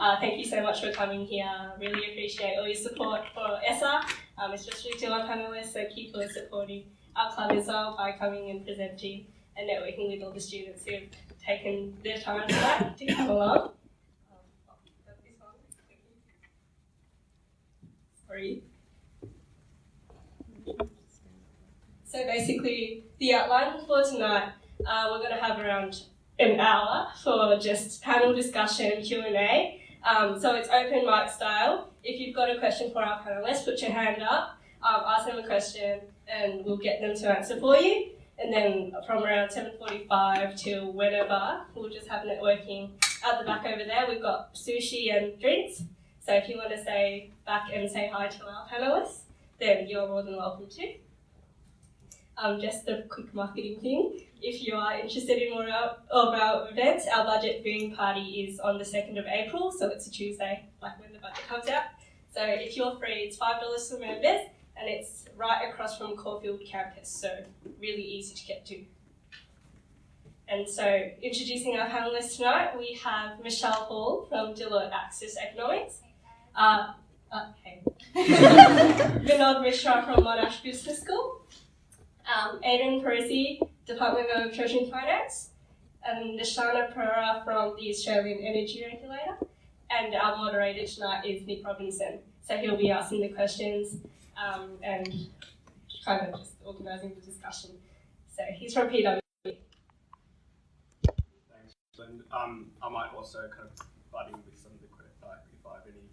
Thank you so much for coming here. Really appreciate all your support for ESSA, especially to our panellists. So keep on supporting our club as well by coming and presenting and networking with all the students who have taken their time tonight to come along. Sorry. So basically, the outline for tonight, we're going to have around an hour for just panel discussion, Q&A. So it's open mic style. If you've got a question for our panellists, put your hand up, ask them a question, and we'll get them to answer for you. And then from around 7:45 till whenever, we'll just have networking at the back over there. We've got sushi and drinks. So if you want to stay back and say hi to our panellists, then you're more than welcome to. Just a quick marketing thing. If you are interested in more of our events, our budget viewing party is on the 2nd of April, so it's a Tuesday, like when the budget comes out. So if you're free, it's $5 for members, and it's right across from Caulfield campus, so really easy to get to. And so introducing our panellists tonight, we have Michelle Hall from Deloitte Access Economics. Hey. Vinod Mishra from Monash Business School. Aiden, Parisi, Department of Treasury and Finance, and Nishana, Perera from the Australian Energy Regulator, and our moderator tonight is Nick Robinson. So he'll be asking the questions and kind of just organising the discussion. So he's from PW. Thanks. And I might also kind of butt in with some of the if I have any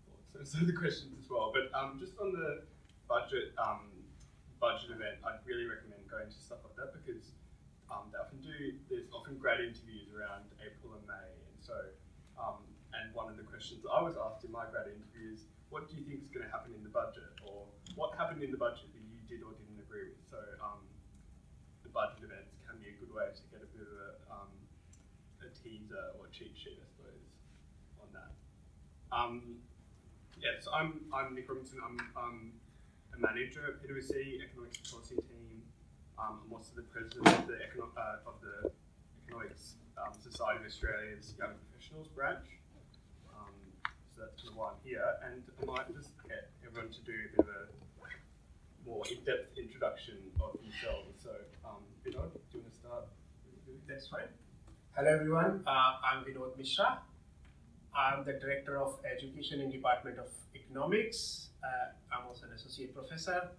thoughts on some of the questions as well. But just on the budget event, I'd really recommend going to stuff like that because there's often great interviews around April and May. And so, and one of the questions I was asked in my grad interview is, what do you think is going to happen in the budget? Or what happened in the budget that you did or didn't agree with? So the budget events can be a good way to get a bit of a teaser or cheat sheet, I suppose, on that. So I'm Nick Robinson. I'm a manager at PwC Economics and Policy Team. I'm also the president of the Economics Society of Australia's Young Professionals branch. So that's kind of why I'm here. And I might just get everyone to do a bit of a more in-depth introduction of themselves. So, Vinod, do you want to start? That's fine. Hello, everyone. I'm Vinod Mishra. I'm the Director of Education in Department of Economics. I'm also an associate professor.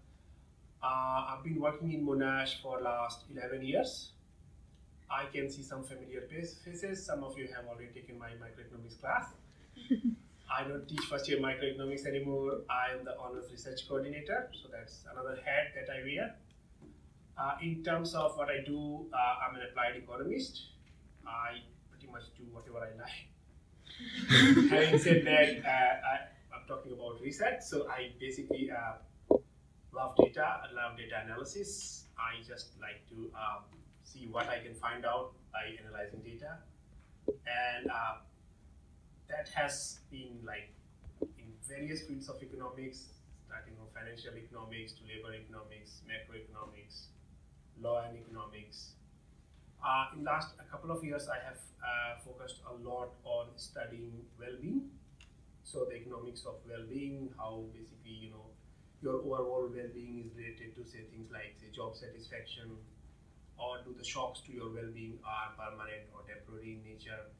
I've been working in Monash for the last 11 years. I can see some familiar faces. Some of you have already taken my microeconomics class. I don't teach first year microeconomics anymore. I am the honors research coordinator, so that's another hat that I wear. In terms of what I do, I'm an applied economist. I pretty much do whatever I like. Having said that, I'm talking about research, so I basically love data. I love data analysis. I just like to see what I can find out by analyzing data, and that has been like in various fields of economics, starting from financial economics to labor economics, macroeconomics, law and economics. In the last couple of years, I have focused a lot on studying well-being. So the economics of well-being, how basically, your overall well-being is related to say things like say job satisfaction, or do the shocks to your well-being are permanent or temporary in nature.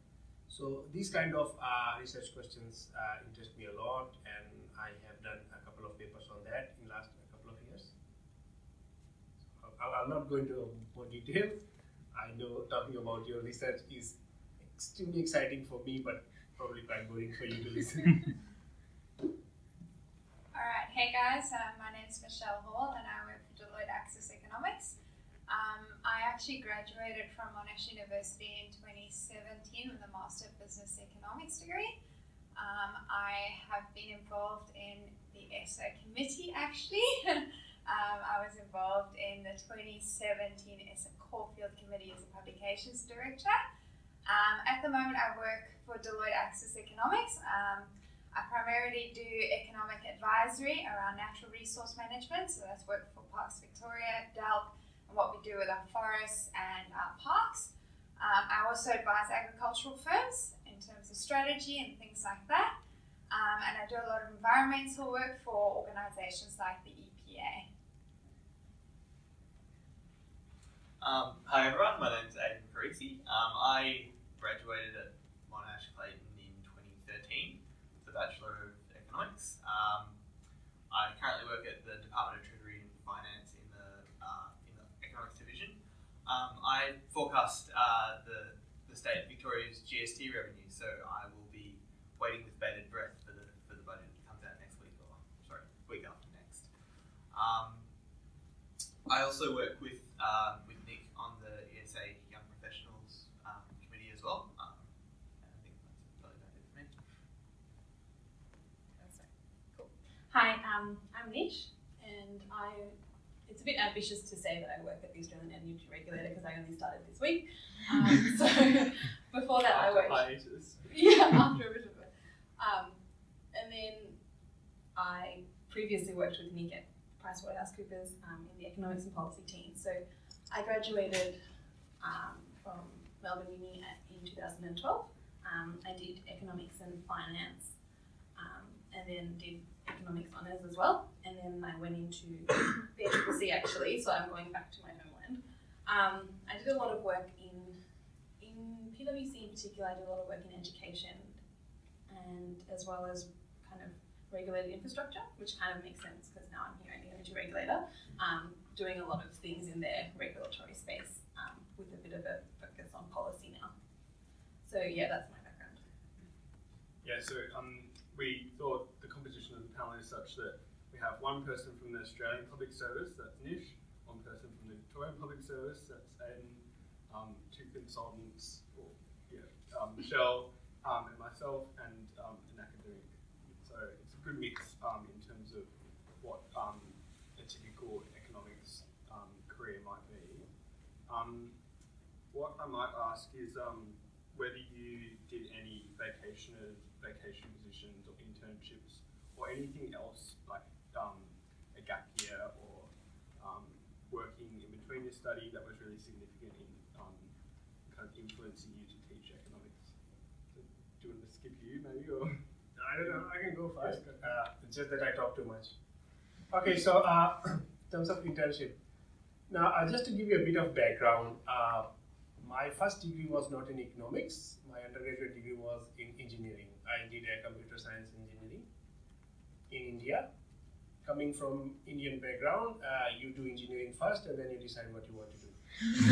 So these kind of research questions interest me a lot, and I have done a couple of papers on that in the last couple of years. I'm not going to more detail. I know talking about your research is extremely exciting for me, but probably quite boring for you to listen. Alright, hey guys, my name is Michelle Hall and I work for Deloitte Access Economics. I actually graduated from Monash University in 2017 with a Master of Business Economics degree. I have been involved in the ESSA committee actually. I was involved in the 2017 ESSA Caulfield Committee as a publications director. At the moment I work for Deloitte Access Economics. I primarily do economic advisory around natural resource management, so that's work for Parks Victoria, DELP, and what we do with our forests and our parks. I also advise agricultural firms in terms of for strategy and things like that. And I do a lot of environmental work for organisations like the EPA. Hi everyone, my name's Aiden Parisi. I graduated at Monash, Clayton in 2013 with a Bachelor of Economics. I currently work at the Department of Treasury and Finance in the Economics Division. I forecast the state of Victoria's GST revenue, so I will be waiting with bated breath for the budget that comes out next week, week after next. I also work with Nick on the ESSA Young Professionals committee as well. And I think that's really about it for me. Cool. Hi, I'm Nish, and it's a bit ambitious to say that I work at the Australian Energy Regulator because I only started this week. So before that I worked... Yeah, after a bit of it. And then I previously worked with Nick at PricewaterhouseCoopers in the economics and policy team. So I graduated from Melbourne Uni in 2012. I did economics and finance, and then did economics honours as well. And then I went into the ESSA actually, so I'm going back to my homeland. I did a lot of work in PwC in particular. I did a lot of work in education, and as well as kind of regulated infrastructure, which kind of makes sense because now I'm here in the energy regulator, doing a lot of things in their regulatory space with a bit of a focus on policy now. So yeah, that's my background. Yeah, so we thought the composition of the panel is such that we have one person from the Australian Public Service, that's Nish, one person from the Victorian Public Service, that's Aiden, two consultants, Michelle, and myself, and an academic. So it's a good mix in terms of what a typical economics career might be. What I might ask is whether you did any vacation positions or internships or anything else like a gap year or working in between your study that was really significant in kind of influencing you to teach economics. So, do you want to skip you maybe or? I don't know, I can go first. It's just that I talk too much. Okay, so in terms of internship. Now, just to give you a bit of background, my first degree was not in economics. My undergraduate degree was in engineering. I did a computer science engineering in India. Coming from Indian background, you do engineering first and then you decide what you want to do.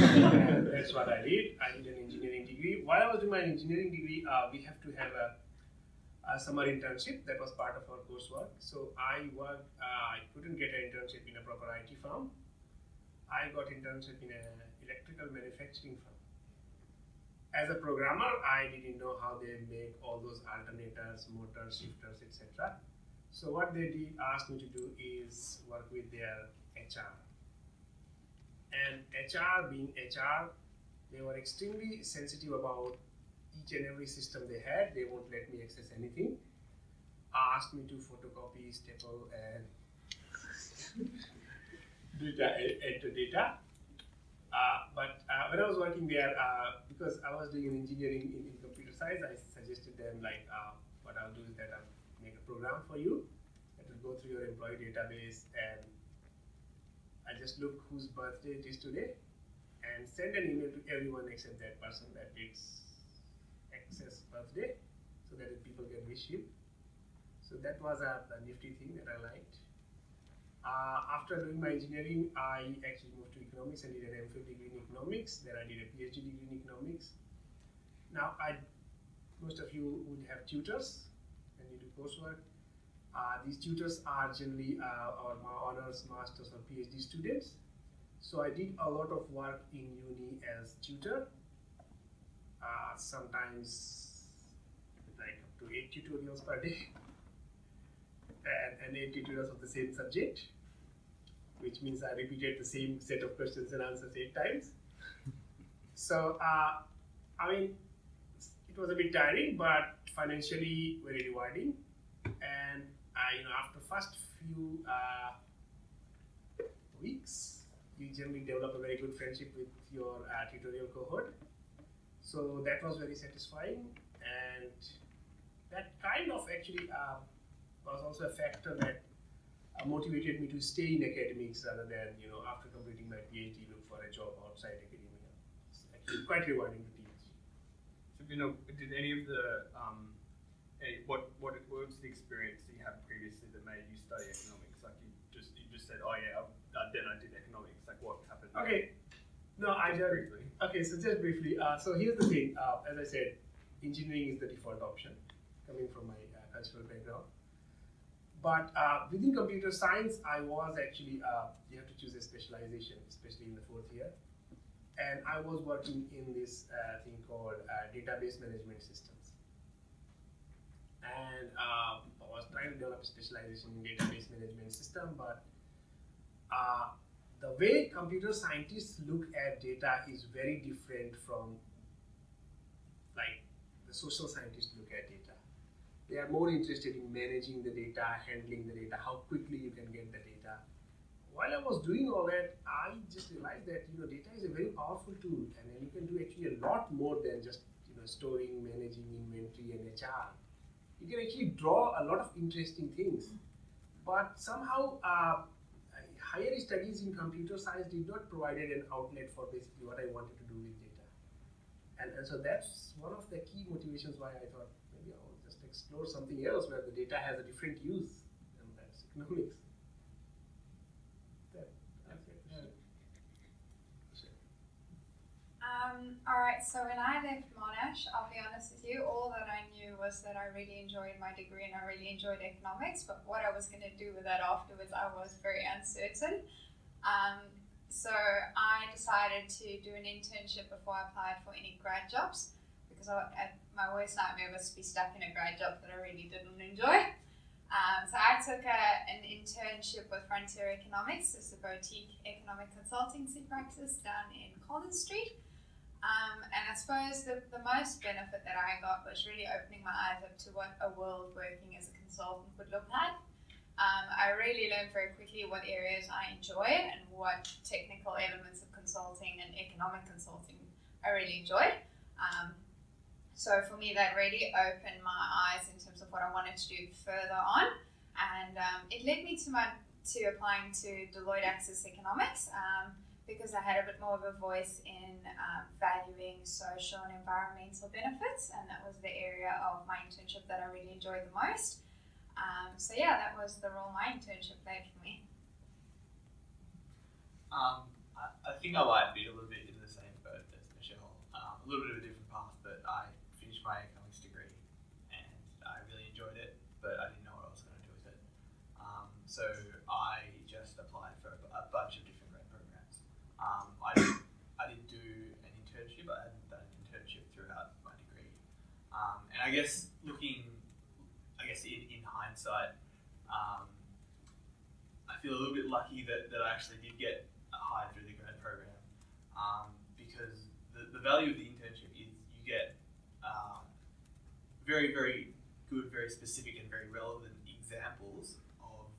And that's what I did. I did an engineering degree. While I was doing my engineering degree, we have to have a summer internship. That was part of our coursework. So I couldn't get an internship in a proper IT firm. I got internship in an electrical manufacturing firm. As a programmer, I didn't know how they make all those alternators, motors, shifters, etc. So what they asked me to do is work with their HR. And HR, being HR, they were extremely sensitive about each and every system they had. They won't let me access anything. Asked me to photocopy, staple, and enter data. But when I was working there, because I was doing engineering in computer science, I suggested them what I'll do is that I'll make a program for you that will go through your employee database, and I just look whose birthday it is today and send an email to everyone except that person that it's excess birthday so that people can wish him. So that was a nifty thing that I liked. After doing my engineering, I actually moved to economics and did an MPhil degree in economics. Then I did a PhD degree in economics. Now, most of you would have tutors when you do coursework. These tutors are generally our honors, masters, or PhD students. So I did a lot of work in uni as tutor. Sometimes like up to 8 tutorials per day. And 8 tutorials of the same subject, which means I repeated the same set of questions and answers 8 times. So, I mean, it was a bit tiring, but financially very rewarding. And after first few weeks, you generally develop a very good friendship with your tutorial cohort. So that was very satisfying, and that kind of actually was also a factor that motivated me to stay in academics rather than, after completing my PhD, look for a job outside academia. It's actually quite rewarding to teach. So, did any of the what was the experience that you had previously that made you study economics? Like you just said, oh yeah, then I did economics. Like what happened? Okay. No, Briefly. Okay, so just briefly. So here's the thing. As I said, engineering is the default option, coming from my cultural background. But within computer science, I was actually, you have to choose a specialization, especially in the 4th year. And I was working in this thing called database management systems. And I was trying to develop a specialization in database management system, but the way computer scientists look at data is very different from like the social scientists look at data. They are more interested in managing the data, handling the data, how quickly you can get the data. While I was doing all that, I just realized that data is a very powerful tool, and then you can do actually a lot more than just storing, managing inventory and HR. You can actually draw a lot of interesting things. But somehow higher studies in computer science did not provide an outlet for basically what I wanted to do with data. And so that's one of the key motivations why I thought maybe I'll just explore something else where the data has a different use, and that's economics. Alright, so when I left Monash, I'll be honest with you, all that I knew was that I really enjoyed my degree and I really enjoyed economics, but what I was going to do with that afterwards, I was very uncertain. So I decided to do an internship before I applied for any grad jobs, because my worst nightmare was to be stuck in a grad job that I really didn't enjoy. So I took an internship with Frontier Economics. It's a boutique economic consultancy practice down in Collins Street. And I suppose the most benefit that I got was really opening my eyes up to what a world working as a consultant would look like. I really learned very quickly what areas I enjoyed and what technical elements of consulting and economic consulting I really enjoyed. So for me, that really opened my eyes in terms of what I wanted to do further on. And it led me to applying to Deloitte Access Economics, because I had a bit more of a voice in valuing social and environmental benefits, and that was the area of my internship that I really enjoyed the most. So yeah, that was the role my internship played for me. I think I might be a little bit in the same boat as Michelle. A little bit of a different path, but I finished my economics degree and I really enjoyed it, but I didn't know what I was going to do with it. So I just applied for a bunch of different grad programs. I didn't do an internship. I hadn't done an internship throughout my degree. And I guess in hindsight, I feel a little bit lucky that I actually did get hired through the grad program, because the value of the internship is you get very, very good, very specific and very relevant examples of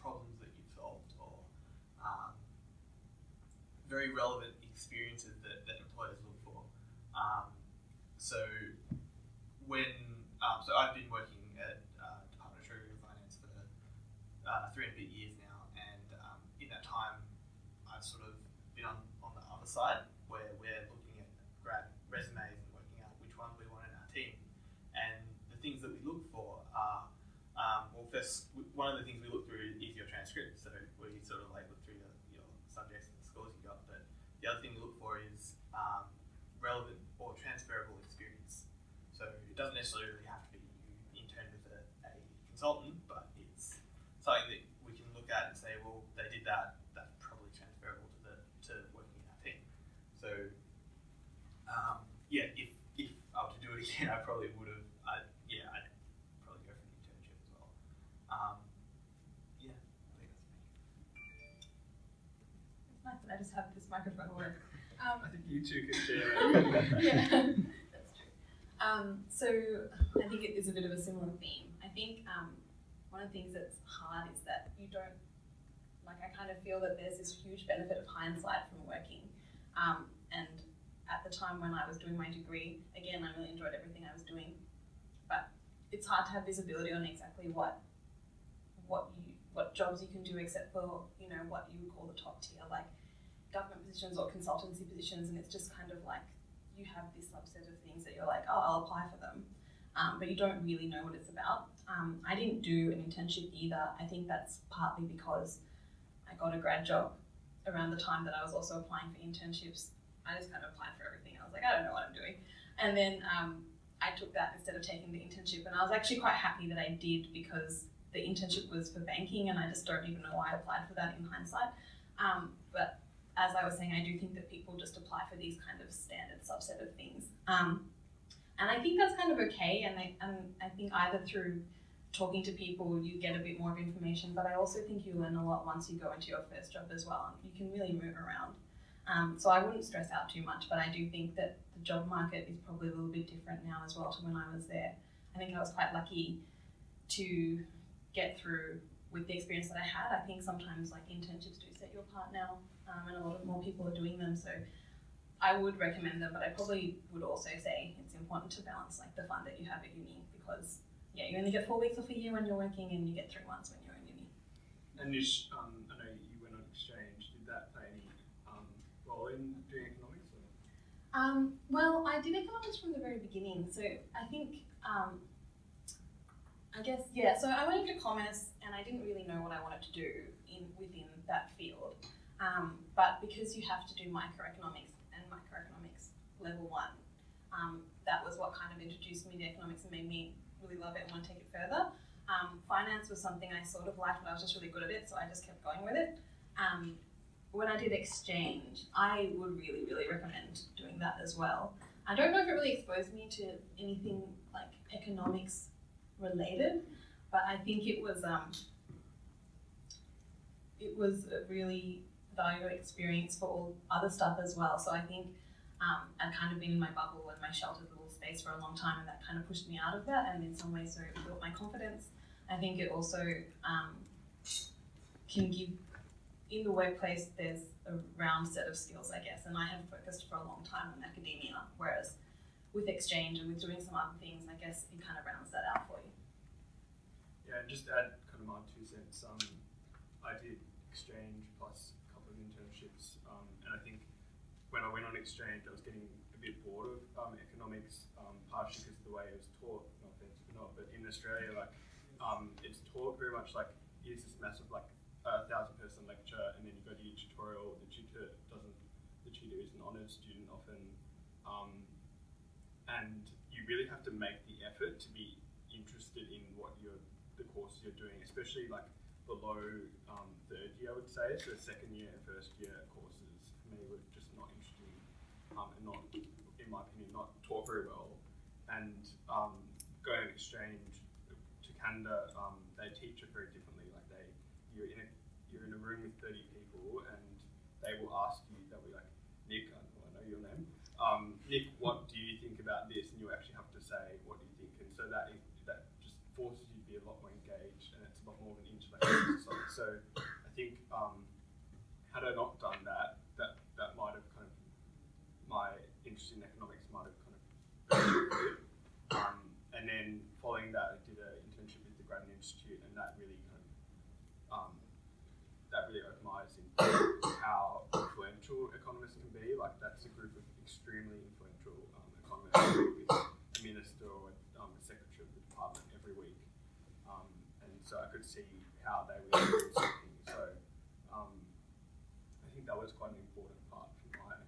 problems that you've solved, or very relevant experiences that employers look for. So I've been working at Department of Treasury and Finance for 3 and a bit years now, and in that time I've sort of been on the other side where we're looking at grad resumes and working out which ones we want in our team. And the things that we look for are, first, one of the things we look through is your transcript. So we sort of like look through your subjects and the scores you got. But the other thing we look for is relevant or transferable experience. So it doesn't necessarily have to be you interned with a consultant, but it's something that we can look at and say, well, they did that. That's probably transferable to working in our team. So if I were to do it again, I probably would have. I'd probably go for an internship as well. I think that's me. It's nice that I just have this microphone work. I think you two could share. Yeah, that's true. So I think it is a bit of a similar theme. I think one of the things that's hard is that you don't, I kind of feel that there's this huge benefit of hindsight from working. And at the time when I was doing my degree, again, I really enjoyed everything I was doing, but it's hard to have visibility on exactly what jobs you can do, except for, you know, what you would call the top tier, like government positions or consultancy positions, and it's just kind of like you have this subset of things that you're like, oh, I'll apply for them, but you don't really know what it's about. I didn't do an internship either. I think that's partly because I got a grad job around the time that I was also applying for internships. I just kind of applied for everything. I was like, I don't know what I'm doing. And then I took that instead of taking the internship, and I was actually quite happy that I did, because the internship was for banking, and I just don't even know why I applied for that in hindsight. But as I was saying, I do think that people just apply for these kind of standard subset of things. And I think that's kind of okay, and I think either through talking to people you get a bit more of information, but I also think you learn a lot once you go into your first job as well. You can really move around. So I wouldn't stress out too much, but I do think that the job market is probably a little bit different now as well to when I was there. I think I was quite lucky to get through with the experience that I had. I think sometimes like internships do set you apart now, and a lot of more people are doing them, so I would recommend them, but I probably would also say it's important to balance like the fun that you have at uni, because yeah, you only get 4 weeks off a year when you're working, and you get 3 months when you're in uni. And Nish, I know you went on exchange. Did that play any role in doing economics? Or? Well, I did economics from the very beginning, so I think I guess, yeah, so I went into commerce and I didn't really know what I wanted to do within that field. But because you have to do microeconomics and microeconomics level 1, that was what kind of introduced me to economics and made me really love it and want to take it further. Finance was something I sort of liked, but I was just really good at it, so I just kept going with it. When I did exchange, I would really, really recommend doing that as well. I don't know if it really exposed me to anything like economics related, but I think it was a really valuable experience for all other stuff as well. So I think I'd kind of been in my bubble and my sheltered little space for a long time, and that kind of pushed me out of that, and in some ways so it built my confidence. I think it also can give, in the workplace there's a round set of skills, I guess, and I have focused for a long time on academia, whereas with exchange and with doing some other things, I guess it kind of rounds that out for you. Yeah, and just add kind of my 2 cents. I did exchange plus a couple of internships, and I think when I went on exchange, I was getting a bit bored of economics, partially because of the way it was taught. No offense, but in Australia, like it's taught very much like here's this massive like 1,000-person lecture, and then you go to your tutorial. The tutor is an honoured student often. And you really have to make the effort to be interested in what the courses you're doing, especially like below 3rd year, I would say. So 2nd year and 1st year courses for me were just not interesting, and not, in my opinion, not taught very well. And going on exchange to Canada, they teach it very differently. Like you're in a room with 30 people, and they will ask you. They'll be like, Nick, I know your name. Nick, what do you think about this? And you actually have to say, what do you think? And so that just forces you to be a lot more engaged, and it's a lot more of an intellectual exercise. So I think had I not done that might have kind of, my interest in economics might have kind of and then following that, I did an internship with the Grattan Institute, and that really kind of opened my eyes into how influential economists can be. Like that's a group of extremely influential economists with a minister or a secretary of the department every week, and so I could see how they were doing something. So I think that was quite an important part for my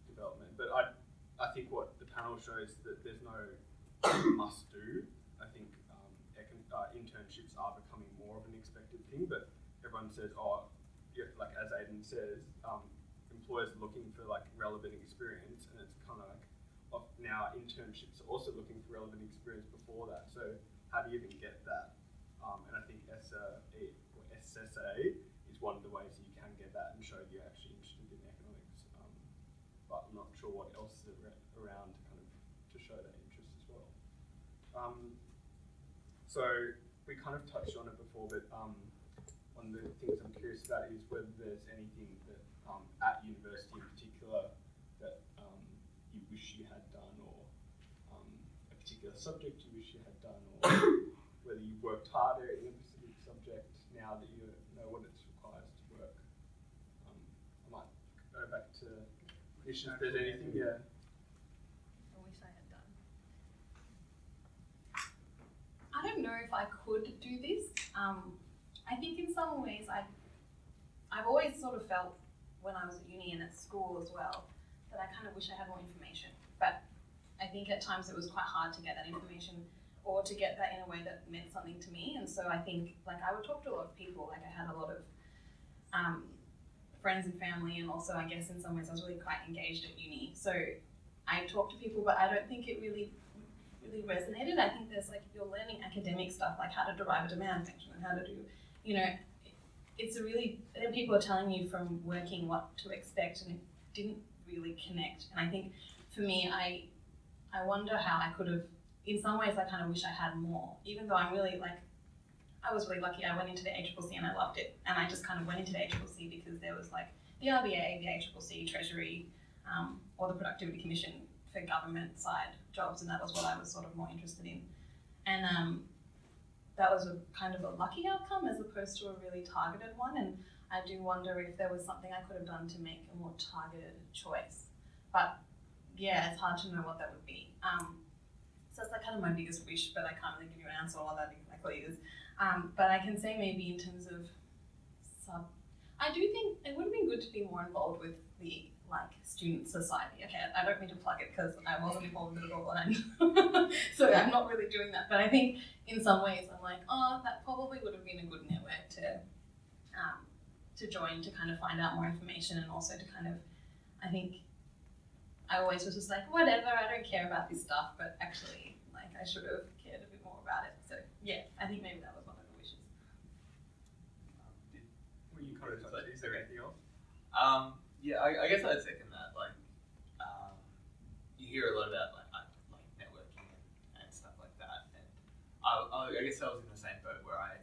development. But I think what the panel shows that there's no must do. I think internships are becoming more of an expected thing, but everyone says, oh, yeah, like as Aiden says, employers are looking for like relevant experience, and it's kind of like now internships are also looking for relevant experience before that. So how do you even get that? And I think ESSA is one of the ways that you can get that and show you're actually interested in economics. But I'm not sure what else is around to kind of to show that interest as well. So we kind of touched on it before, but one of the things I'm curious about is whether there's anything that at university in particular that wish you had done, or a particular subject you wish you had done, or whether you worked harder in a specific subject now that you know what it requires to work. I might go back to Nishana if there's anything. Yeah. I wish I had done. I don't know if I could do this. I think in some ways I've always sort of felt when I was at uni and at school as well that I kind of wish I had more information. But I think at times it was quite hard to get that information or to get that in a way that meant something to me. And so I think like I would talk to a lot of people. Like I had a lot of friends and family, and also I guess in some ways I was really quite engaged at uni. So I talked to people, but I don't think it really resonated. I think there's like, you're learning academic stuff, like how to derive a demand function and how to do, you know, it's a really, people are telling you from working what to expect, and it didn't really connect. And I think for me, I wonder how I could have, in some ways I kind of wish I had more, even though I'm really like, I was really lucky. I went into the ACCC and I loved it. And I just kind of went into the ACCC because there was like the RBA, the ACCC, Treasury, or the Productivity Commission for government side jobs, and that was what I was sort of more interested in. And that was a kind of a lucky outcome as opposed to a really targeted one. And I do wonder if there was something I could have done to make a more targeted choice. But yeah, it's hard to know what that would be. So it's like kind of my biggest wish, but I can't really give you an answer on what that exactly is. But I can say maybe in terms of I do think it would have been good to be more involved with the like student society. Okay, I don't mean to plug it because I wasn't involved with it at all, and so I'm not really doing that. But I think in some ways I'm like, oh, that probably would have been a good network to join, to kind of find out more information, and also to kind of, I think I always was just like, whatever, I don't care about this stuff, but actually like I should have cared a bit more about it. So yeah, I think maybe that was one of the wishes. Were you kind of touched? Is there anything else? Yeah, I guess I'd second that. Like, you hear a lot about like networking and stuff like that, and I guess I was in the same boat where I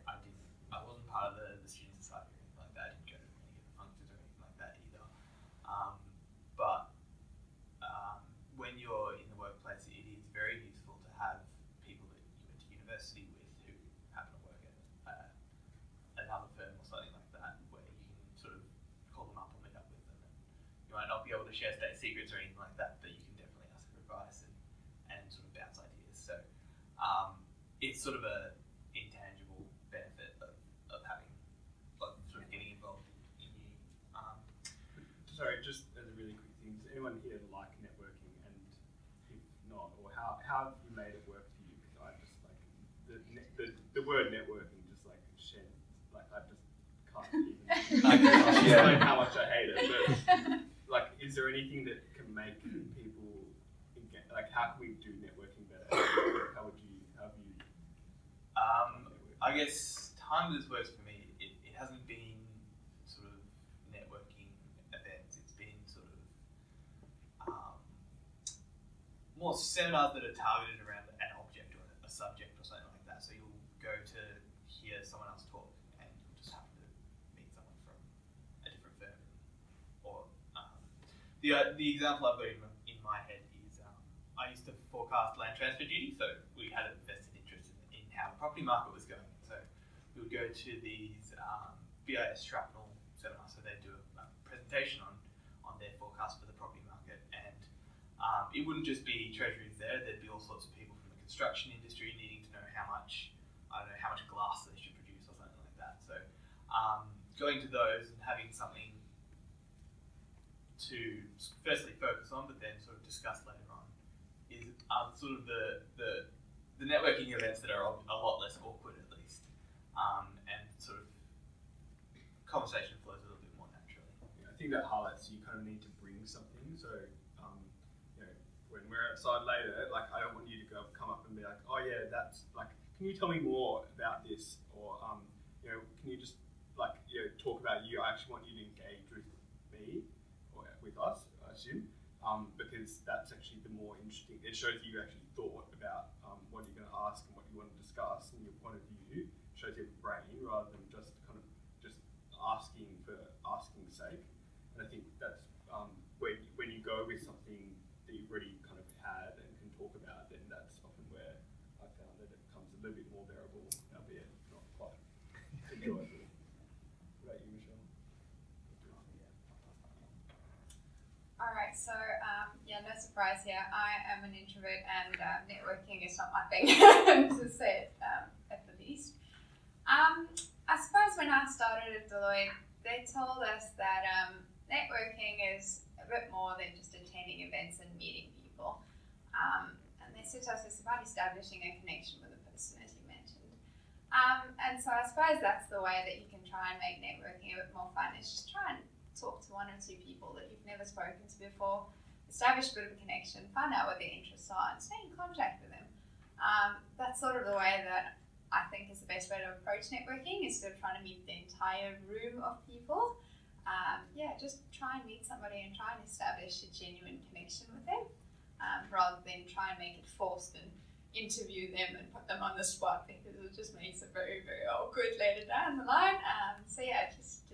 wasn't part of the student society or anything like that. I didn't go to any of the functions or anything like that either. But when you're in the workplace, it is very useful to have people that you went to university with who happen to work at another firm or something like that, where you can sort of call them up or meet up with them. And you might not be able to share state secrets or anything like that, but you can definitely ask for advice and sort of bounce ideas. So it's sort of a intangible benefit of having, like, sort of getting involved in uni. Sorry, just as a really quick thing, does anyone here like networking, and if not, or how have you made it work for you? Because I just like the word networking just like shed, like I just can't even explain how much I hate it. But like, is there anything that can make people like, how can we do networking better? How have you? I guess time this works for me, it hasn't been sort of networking events. It's been sort of more seminars that are targeted around an object or a subject or something like that. So you'll go to hear someone else talk, and you'll just happen to meet someone from a different firm. Or the example I've got in my head is I used to forecast land transfer duty, so we had a vested interest in how the property market was going. So we would go to these BIS shrapnel seminars, so they do a presentation on their forecast for the property market, and it wouldn't just be treasuries there. There'd be all sorts of people from the construction industry needing to know how much glass they should produce or something like that. So going to those and having something to firstly focus on, but then sort of discuss later on, is sort of the networking events that are a lot less awkward, at least, and sort of conversation flows a little bit more naturally. Yeah, I think that highlights you kind of need to bring something. So when we're outside later, like, I don't want you to come up and be like, oh yeah, that's like, can you tell me more about this? Or can you just like, talk about you? I actually want you to engage with me or with us, I assume, because that's actually the more interesting. It shows you actually thought about what you're going to ask and what you want to discuss, and your point of view shows your brain rather than just kind of just asking for asking's sake. And I think that's when you go with something that you've already kind of Yeah, no surprise here. I am an introvert and networking is not my thing, to say it at the least. I suppose when I started at Deloitte, they told us that networking is a bit more than just attending events and meeting people. And they said to us it's about establishing a connection with a person, as you mentioned. And so I suppose that's the way that you can try and make networking a bit more fun, is just try and talk to one or two people that you've never spoken to before, establish a bit of a connection, find out what their interests are, and stay in contact with them. That's sort of the way that I think is the best way to approach networking, instead of trying to meet the entire room of people. Just try and meet somebody and try and establish a genuine connection with them, rather than try and make it forced and interview them and put them on the spot, because it just makes it very, very awkward later down the line.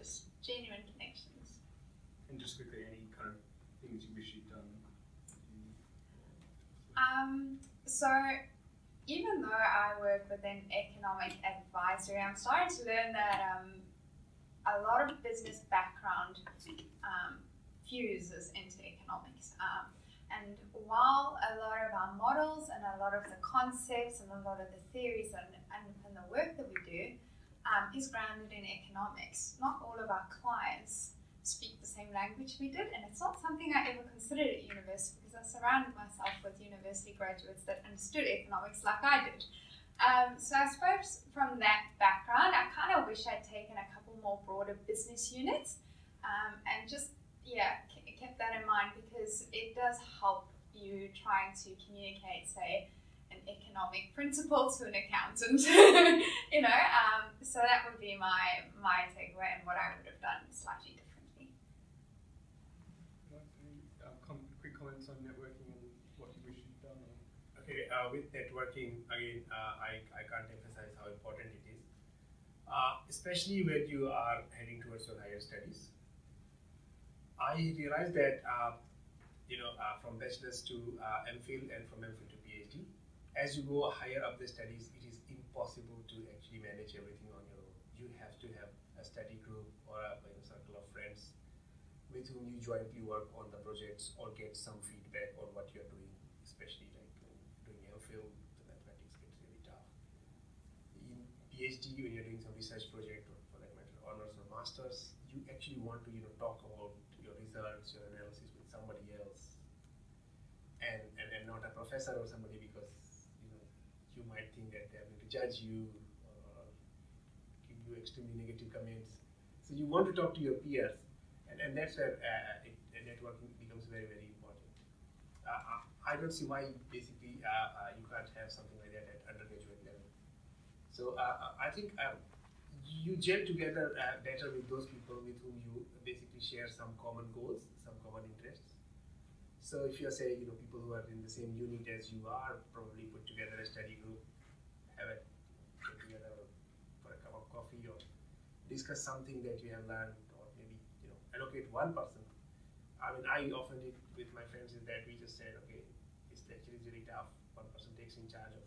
Just genuine connections. And just quickly, any kind of things you wish you'd done? So even though I work within economic advisory, I'm starting to learn that a lot of business background fuses into economics. And while a lot of our models and a lot of the concepts and a lot of the theories and the work that we do is grounded in economics, not all of our clients speak the same language we did, and it's not something I ever considered at university, because I surrounded myself with university graduates that understood economics like I did. So I suppose from that background, I kind of wish I'd taken a couple more broader business units, and just kept that in mind, because it does help you trying to communicate, say, an economic principle to an accountant, so that would be my takeaway and what I would have done slightly differently. Quick comments on networking and what you wish you'd done? Okay, with networking, again, I can't emphasize how important it is, especially when you are heading towards your higher studies. I realized that, from bachelor's to MPhil and from MPhil to PhD, as you go higher up the studies, it is impossible to actually manage everything on your own. You have to have a study group or a circle of friends with whom you jointly work on the projects or get some feedback on what you're doing, especially like doing MPhil, the mathematics gets really tough. In PhD, when you're doing some research project, or for that matter, honors or masters, you actually want to talk about your results, your analysis with somebody else, and not a professor or somebody, because you might think that they're going to judge you or give you extremely negative comments. So you want to talk to your peers, and that's where networking becomes very, very important. I don't see why basically you can't have something like that at undergraduate level. So I think you gel together better with those people with whom you basically share some common goals, some common interests. So if you're saying, people who are in the same unit as you are, probably put together a study group, have it get together for a cup of coffee, or discuss something that you have learned, or maybe allocate one person. I mean, I often did with my friends is that we just said, okay, this lecture is really tough. One person takes in charge of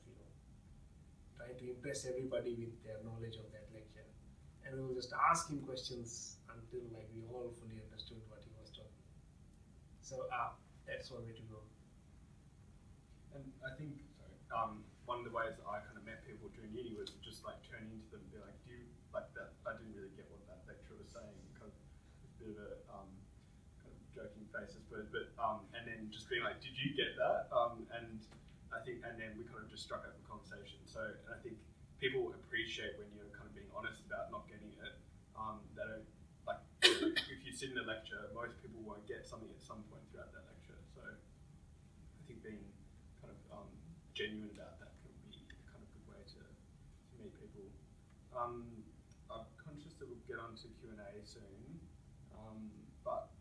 trying to impress everybody with their knowledge of that lecture, and we will just ask him questions until we all fully understood what he was talking. So that's one way to go. And I think one of the ways that I kind of met people during uni was just turning to them and be like, do you like that? I didn't really get what that lecturer was saying. Kind of a bit of a kind of joking face, I suppose. But and then just being like, did you get that? And I think, and then we kind of just struck up a conversation. So and I think people appreciate when you're kind of being honest about not getting it. They don't if you sit in a lecture, most people won't get something at some point throughout that lecture. So I think being kind of genuine about that can be a kind of good way to meet people. I'm conscious that we'll get on to Q&A soon, but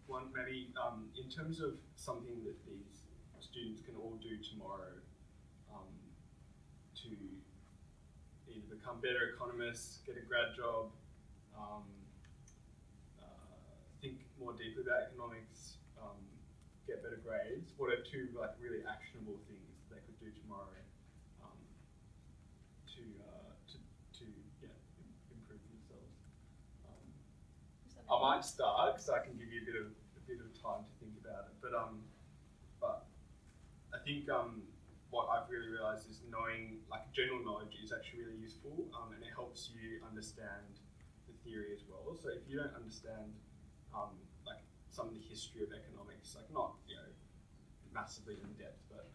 one maybe in terms of something that these students can all do tomorrow to either become better economists, get a grad job, think more deeply about economics, get better grades. What are two really actionable things they could do tomorrow to improve themselves? I might start because I can give you a bit of time to think about about it. But I think what I've really realised is knowing, like, general knowledge is actually really useful, and it helps you understand the theory as well. So if you don't understand like some of the history of economics, like not massively in depth, but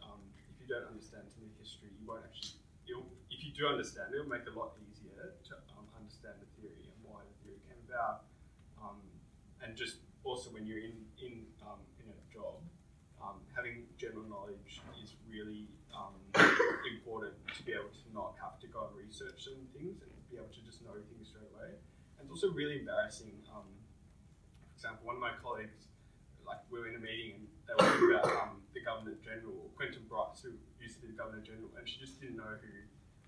if you don't understand some of the history, you won't actually. If you do understand, it'll make it a lot easier to understand the theory and why the theory came about, and just also when you're in a job, having general knowledge is really important to be able to not have to go and research certain things and be able to just know things straight away. And it's also really embarrassing. For example, one of my colleagues, like, we were in a meeting and they were talking about the Governor General, Quentin Bryce, who used to be the Governor General, and she just didn't know who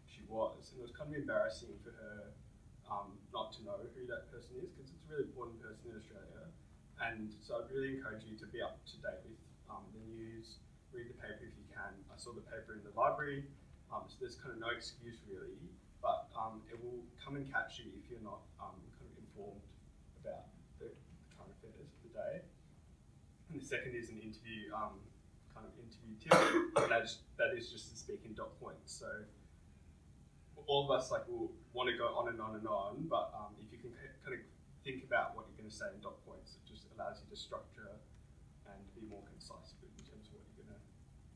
she was. And it was kind of embarrassing for her not to know who that person is, because it's a really important person in Australia. And so I'd really encourage you to be up to date with the news, read the paper if you can. I saw the paper in the library, so there's kind of no excuse really, but it will come and catch you if you're not kind of informed about the current affairs of the day. And the second is an interview, kind of interview tip, and that is just to speak in dot points. So all of us will want to go on and on and on, but if you can kind of think about what you're going to say in dot points, it just allows you to structure and be more concise in terms of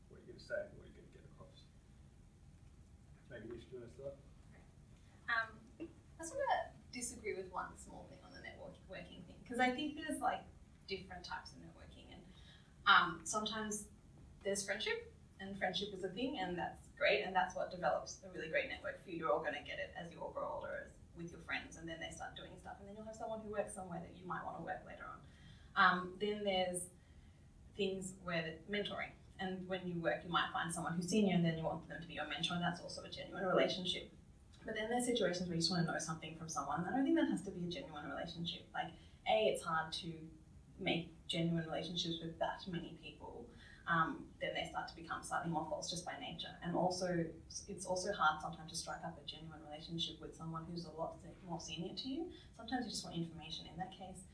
what you're going to say and what you're going to get across. Maybe Mishra, do you want to start? I sort of disagree with one small thing on the networking thing, because I think there's like different types of networking, and sometimes there's friendship, and friendship is a thing, and that's great, and that's what develops a really great network for you. You're all going to get it as you all grow older, with your friends, and then they start doing stuff, and then you'll have someone who works somewhere that you might want to work later on. Then there's things where mentoring, and when you work, you might find someone who's senior, and then you want them to be your mentor, and that's also a genuine relationship. But then there's situations where you just want to know something from someone, and I don't think that has to be a genuine relationship. Like, it's hard to make genuine relationships with that many people. Then they start to become slightly more false just by nature. And also, it's also hard sometimes to strike up a genuine relationship with someone who's a lot more senior to you. Sometimes you just want information. In that case,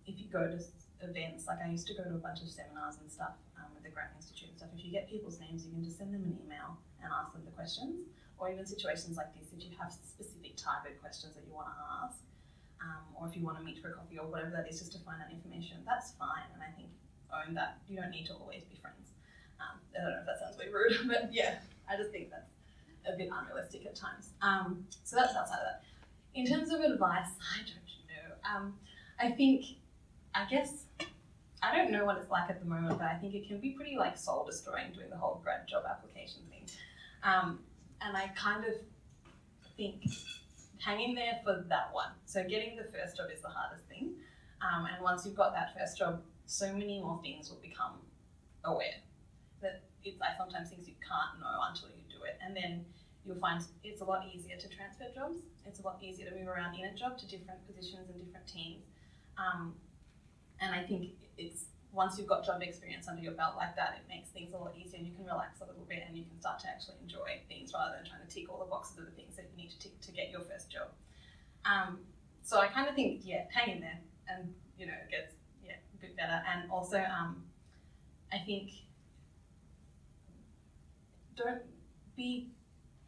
if you go to events, like I used to go to a bunch of seminars and stuff with the Grant Institute and stuff, if you get people's names, you can just send them an email and ask them the questions. Or even situations like this, if you have specific target questions that you want to ask, or if you want to meet for a coffee or whatever that is, just to find that information, that's fine. And I think own that. You don't need to always be friends. I don't know if that sounds really rude, but yeah, I just think that's a bit unrealistic at times. So that's outside of that. In terms of advice, I don't know. I guess, I don't know what it's like at the moment, but I think it can be pretty like soul destroying doing the whole grad job application thing. And I kind of think hang in there for that one. So getting the first job is the hardest thing. And once you've got that first job, so many more things will become aware. That it's like sometimes things you can't know until you do it. And then you'll find it's a lot easier to transfer jobs. It's a lot easier to move around in a job to different positions and different teams. And I think it's once you've got job experience under your belt like that, it makes things a lot easier, and you can relax a little bit, and you can start to actually enjoy things rather than trying to tick all the boxes of the things that you need to tick to get your first job. So I kind of think, hang in there, and it gets a bit better. And also, I think don't be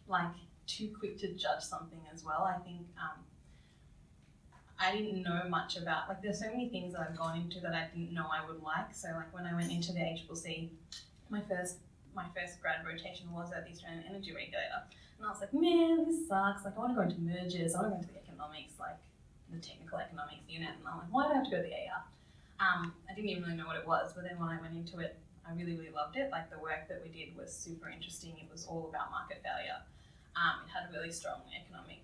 like too quick to judge something as well. I think I didn't know much about, like, there's so many things that I've gone into that I didn't know I would like. So like when I went into the ACCC, my first grad rotation was at the Australian Energy Regulator, and I was like, man, this sucks. Like, I want to go into mergers, I want to go into the economics, like the technical economics unit, and I'm like, why do I have to go to the AR? I didn't even really know what it was, but then when I went into it, I really, really loved it. Like, the work that we did was super interesting. It was all about market failure. It had a really strong economic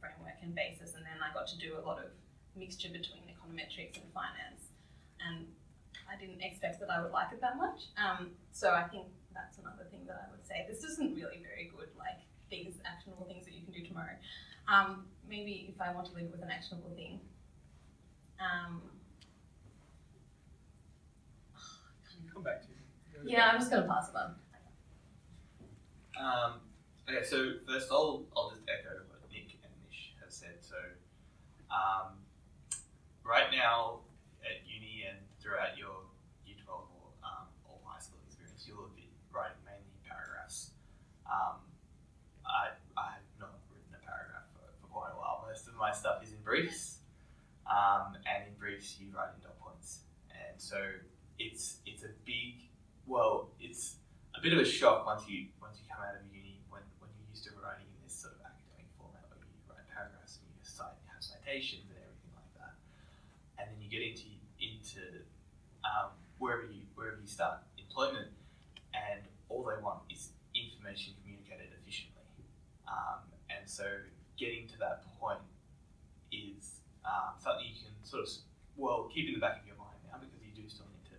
framework and basis, and then I got to do a lot of mixture between econometrics and finance, and I didn't expect that I would like it that much. So I think that's another thing that I would say. This isn't really very good, like actionable things that you can do tomorrow. Maybe if I want to leave with an actionable thing, Come back to you. Yeah, I'm just going to pass it on. Okay, so first I'll just echo what Nick and Nish have said. So right now at uni and throughout your reduce you writing dot points. And so it's a big, well, it's a bit of a shock once you come out of uni when you're used to writing in this sort of academic format where you write paragraphs and you have citations and everything like that. And then you get into wherever you start employment, and all they want is information communicated efficiently. And so getting to that point is something you can sort of, well, keep in the back of your mind now, because you do still need to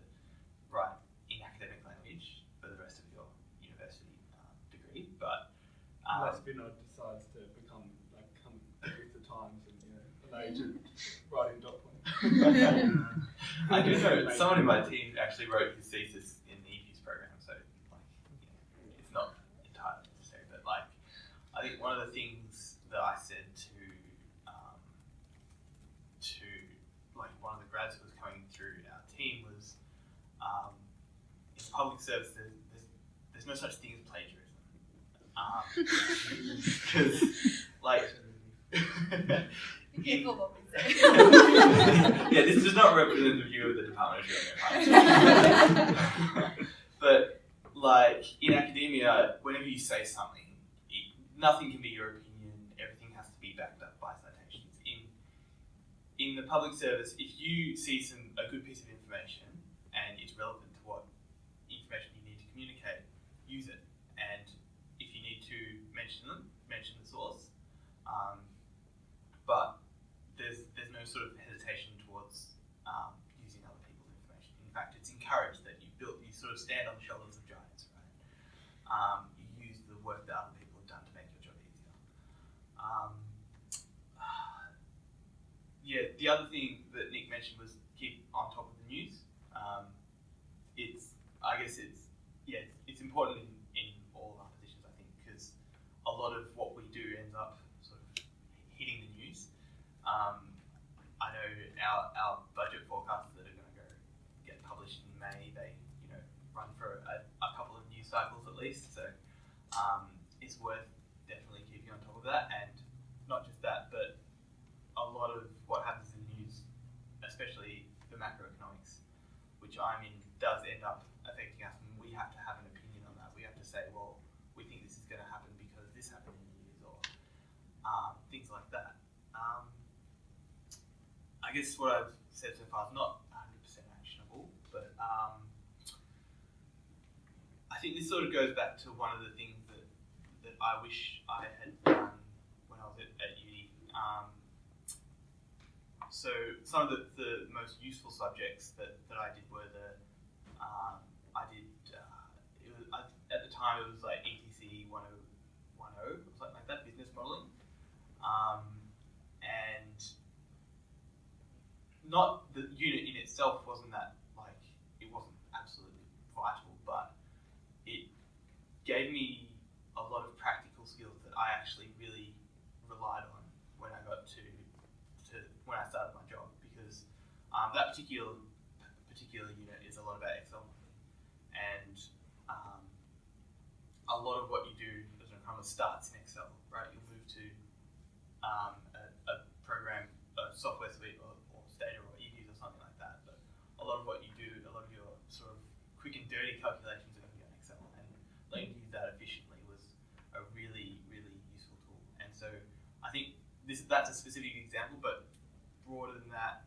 write in academic language for the rest of your university degree. But unless Vinod decides to come with the times and an agent writing dot points. I do know someone in my team actually wrote his thesis in the EPU's program, so it's not entirely necessary. But I think one of the things that I said to one of the grads who was coming through our team was, in public service, there's no such thing as plagiarism, because Be careful what we say. yeah, this does not represent the view of the Department of Government. But in academia, whenever you say something, nothing can be your opinion. Everything has to be backed up by citations. In the public service, if you see a good piece of information and it's relevant to what information you need to communicate, use it. And if you need to mention the source. But there's no sort of hesitation towards using other people's information. In fact, it's encouraged that you sort of stand on the shoulders of giants, right? You use the work that other people have done to make your job easier. The other thing that Nick mentioned was keep on top of the news. It's important in all our positions, I think, because a lot of what we do ends up sort of hitting the news. I know our budget forecasts that are going to get published in May, they run for a couple of news cycles at least. So it's worth definitely keeping on top of that, and not just that, but a lot of what happens in the news, especially the macroeconomics, which I'm in, does end up affecting us, and we have to have an opinion on that. We have to say, well, we think this is going to happen because this happened in the news, or things like that. I guess what I've said so far is not 100% actionable, but I think this sort of goes back to one of the things that I wish I had done when I was at uni. So some of the most useful subjects that I did were at the time it was like ETC 1010 or something like that, business modelling. And not the unit in itself wasn't that, it wasn't absolutely vital, but it gave me a lot of practical skills that I actually really relied on when I got to when I started my job, because that particular unit is a lot about Excel modeling, and a lot of what you do as an economist starts in Excel, right? You'll move to a program, a software suite, or Stata or EPUs or something like that. But a lot of what you do, a lot of your sort of quick and dirty calculations are going to be on Excel, and learning to use that efficiently was a really, really useful tool. And so I think that's a specific example, but broader than that,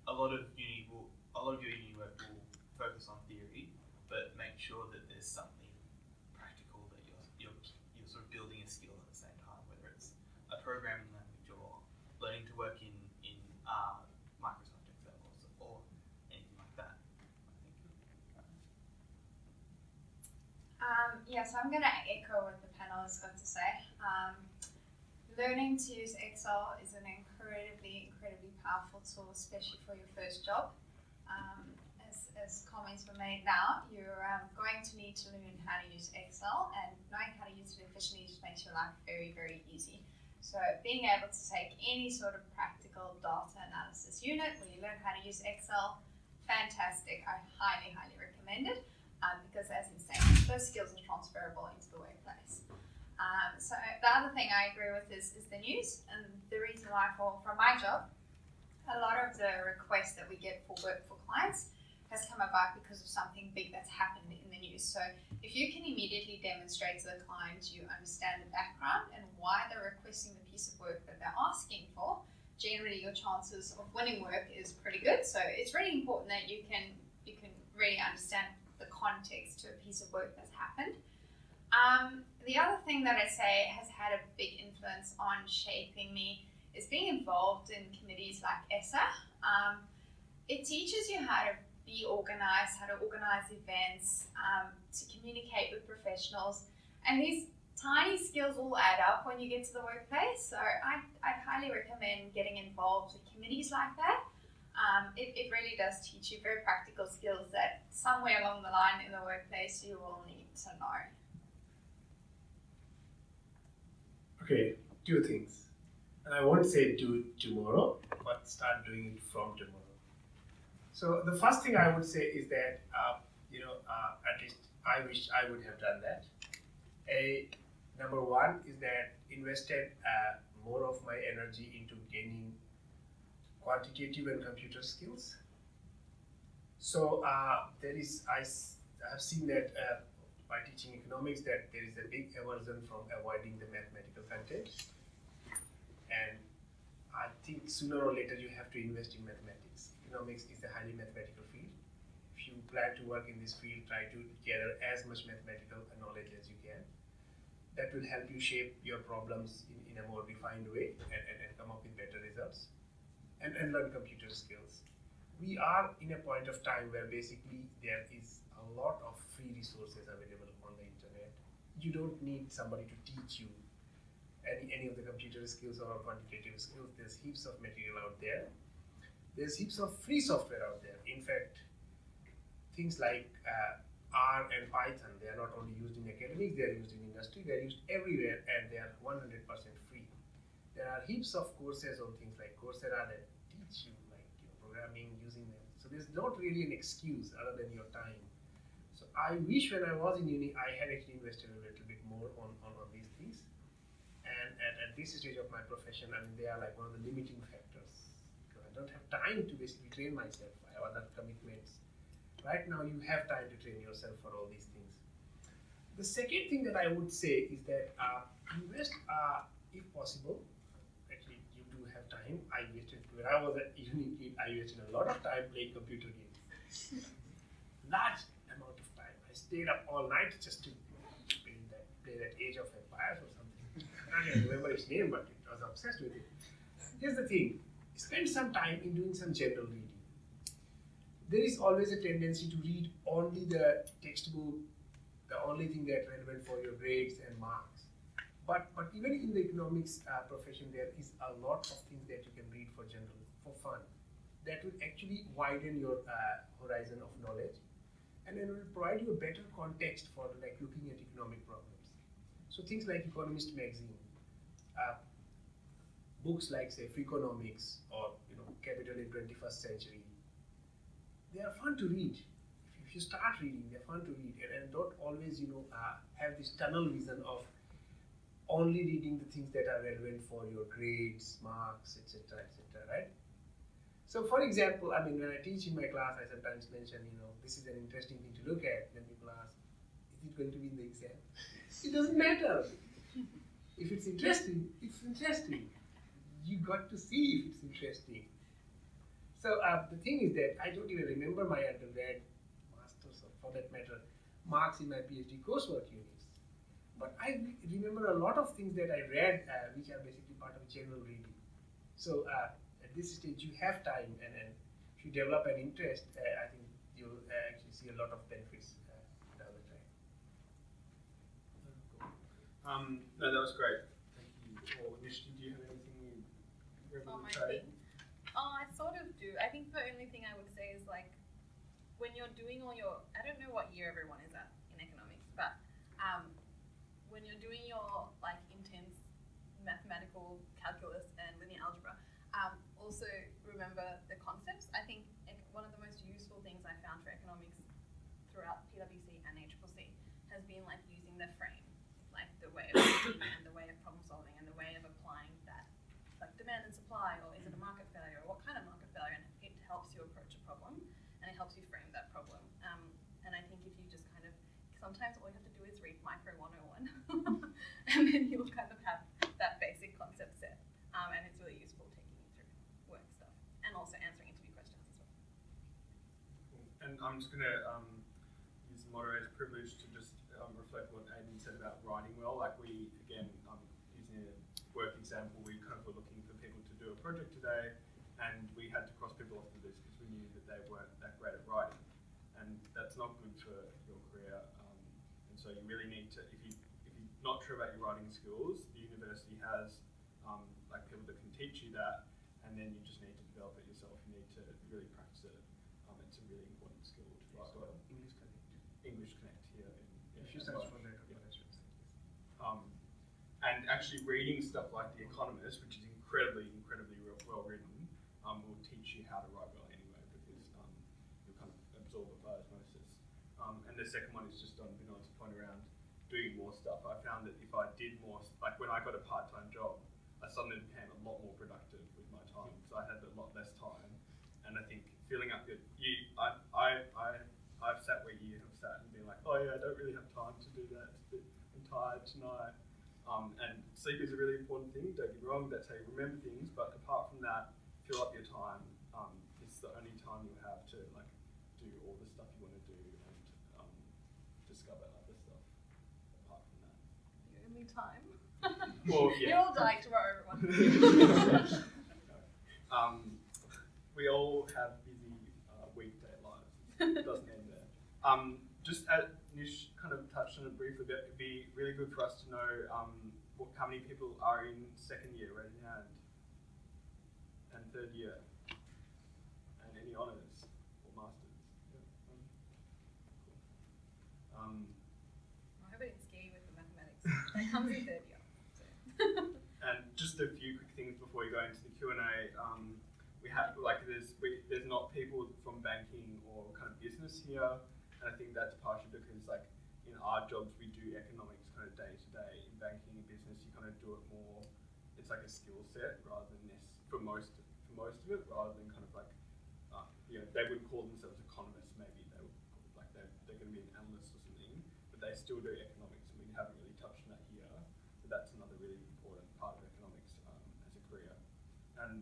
a lot of your uni work will focus on theory, but make sure that there's something practical that you're sort of building a skill at the same time, whether it's a programming language or learning to work in Microsoft Excel or anything like that. So I'm going to echo what the panelists got to say. Learning to use Excel is an incredibly powerful tool, especially for your first job. As comments were made now, you're going to need to learn how to use Excel, and knowing how to use it efficiently just makes your life very, very easy. So being able to take any sort of practical data analysis unit where you learn how to use Excel, fantastic. I highly, highly recommend it, because as in saying, those skills are transferable into the workplace. So the other thing I agree with is the news, and the reason why from my job, a lot of the requests that we get for work for clients has come about because of something big that's happened in the news. So if you can immediately demonstrate to the client you understand the background and why they're requesting the piece of work that they're asking for, generally your chances of winning work is pretty good. So it's really important that you can really understand the context to a piece of work that's happened. The other thing that I say has had a big influence on shaping me is being involved in committees like ESSA. It teaches you how to be organized, how to organize events, to communicate with professionals. And these tiny skills all add up when you get to the workplace. So I'd highly recommend getting involved with committees like that. It really does teach you very practical skills that somewhere along the line in the workplace you will need to know. Okay, two things. And I won't say do it tomorrow, but start doing it from tomorrow. So the first thing I would say is that, at least I wish I would have done that. Number one is that invested more of my energy into gaining quantitative and computer skills. So I have seen that by teaching economics that there is a big aversion from avoiding the mathematical content. And I think sooner or later you have to invest in mathematics. Economics is a highly mathematical field. If you plan to work in this field, try to gather as much mathematical knowledge as you can. That will help you shape your problems in a more refined way and come up with better results. And learn computer skills. We are in a point of time where basically there is a lot of free resources available on the internet. You don't need somebody to teach you any of the computer skills or quantitative skills. There's heaps of material out there. There's heaps of free software out there. In fact, things like R and Python, they are not only used in academics, they are used in industry, they are used everywhere, and they are 100% free. There are heaps of courses on things like Coursera that teach you programming, using them. So there's not really an excuse other than your time. So I wish when I was in uni, I had actually invested a little bit more on these things. And at this stage of my profession, I mean, they are like one of the limiting factors. Because I don't have time to basically train myself. I have other commitments. Right now, you have time to train yourself for all these things. The second thing that I would say is that invest, if possible. Actually, you do have time. When I was a uni kid, I wasted a lot of time playing computer games. Large amount of time. I stayed up all night just to play that Age of Empires or something. I don't remember its name, but I was obsessed with it. Here's the thing. Spend some time in doing some general reading. There is always a tendency to read only the textbook, the only thing that's relevant for your grades and marks. But even in the economics profession, there is a lot of things that you can read for fun. That will actually widen your horizon of knowledge, and then will provide you a better context for looking at economic problems. So things like Economist magazine, books like say Freakonomics or Capital in 21st Century. They are fun to read. If you start reading, they're fun to read, and don't always have this tunnel vision of only reading the things that are relevant for your grades, marks, etc., right? So for example, I mean, when I teach in my class, I sometimes mention, this is an interesting thing to look at. Then people ask, is it going to be in the exam? It doesn't matter. If it's interesting, it's interesting. You got to see if it's interesting. So the thing is that I don't even remember my undergrad, master's, or for that matter, marks in my PhD coursework units. But I remember a lot of things that I read, which are basically part of general reading. So at this stage, you have time, and if you develop an interest, I think you'll actually see a lot of benefits down the track. No, that was great. Thank you. Or Nishana, do you have anything you On my say? thing? I sort of do. I think the only thing I would say is when you're doing all your, I don't know what year everyone is at in economics, but when you're doing your intense mathematical calculus and linear algebra, also remember the concepts. I think one of the most useful things I found for economics throughout PwC and ACCC has been using the frame, the way of thinking and the way of problem solving and the way of applying that, demand and supply, or is it a market failure, or what kind of market helps you approach a problem and it helps you frame that problem. And I think if you just kind of, sometimes all you have to do is read Micro 101 and then you'll kind of have that basic concept set. And it's really useful taking you through work stuff and also answering interview questions as well. Cool. And I'm just going to use the moderator's privilege to just reflect what Aiden said about writing well. Like we, again, using a work example, we kind of were looking for people to do a project today, and we had to cross people off the list because we knew that they weren't that great at writing. And that's not good for your career. And so you really need to, if you're not sure about your writing skills, the university has like people that can teach you that, and then you just need to develop it yourself. You need to really practice it. It's a really important skill to write well. English Connect here. If you search for that, and actually reading stuff like The Economist, which is incredibly well written, will teach you how to write well anyway, because you'll kind of absorb it by osmosis. And the second one is just on Vinod's point around doing more stuff. I found that if I did more, like when I got a part-time job, I suddenly became a lot more productive with my time because I had a lot less time. And I think filling up I've sat where you have sat and been like, oh yeah, I don't really have time to do that. I'm tired tonight. And sleep is a really important thing, don't get me wrong, that's how you remember things, but apart from that, fill up your time. It's the only time you have to like do all the stuff you want to do and discover other stuff apart from that. The only time? Well, yeah. You're all dying tomorrow, everyone. We all have busy weekday lives. It doesn't end there. Just as Nish kind of touched on it briefly, but it'd be really good for us to know how many people are in second year, raise your hand, and third year, and any honours or masters. Yeah. Cool. I hope I didn't scare you with the mathematics. That comes in third year. So. And just a few quick things before you go into the Q&A. We have there's not people from banking or kind of business here. And I think that's partially because, like, in our jobs, we do economics kind of day to day. In banking and business, you kind of do it more. It's like a skill set rather than this for most of it, rather than kind of like, they wouldn't call themselves economists. Maybe they would like they're going to be an analyst or something, but they still do economics, and we haven't really touched on that here. But that's another really important part of economics as a career. And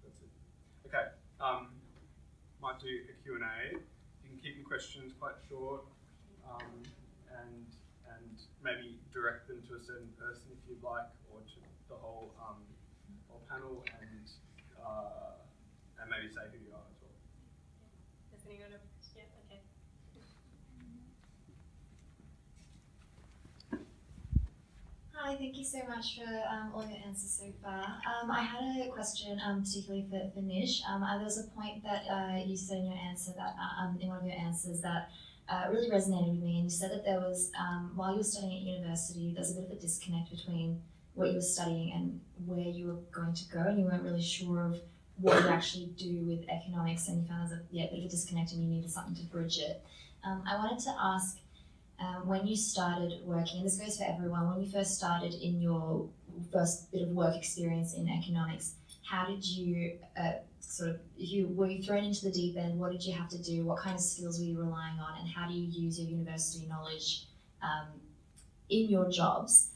that's it. Okay. Might do a Q&A. You can keep your questions quite short, and maybe direct them to a certain person if you'd like, or to the whole panel, and maybe say who you are as well. Does anyone have? Yeah. Okay. Hi, thank you so much for all your answers so far. I had a question particularly for Nish. There was a point that you said in your answer that in one of your answers that really resonated with me, and you said that there was while you were studying at university, there's a bit of a disconnect between what you were studying and where you were going to go, and you weren't really sure of what you actually do with economics, and you found there was a bit of a disconnect and you needed something to bridge it. I wanted to ask, when you started working, and this goes for everyone, when you first started in your first bit of work experience in economics, how did you were you thrown into the deep end? What did you have to do? What kind of skills were you relying on? And how do you use your university knowledge in your jobs?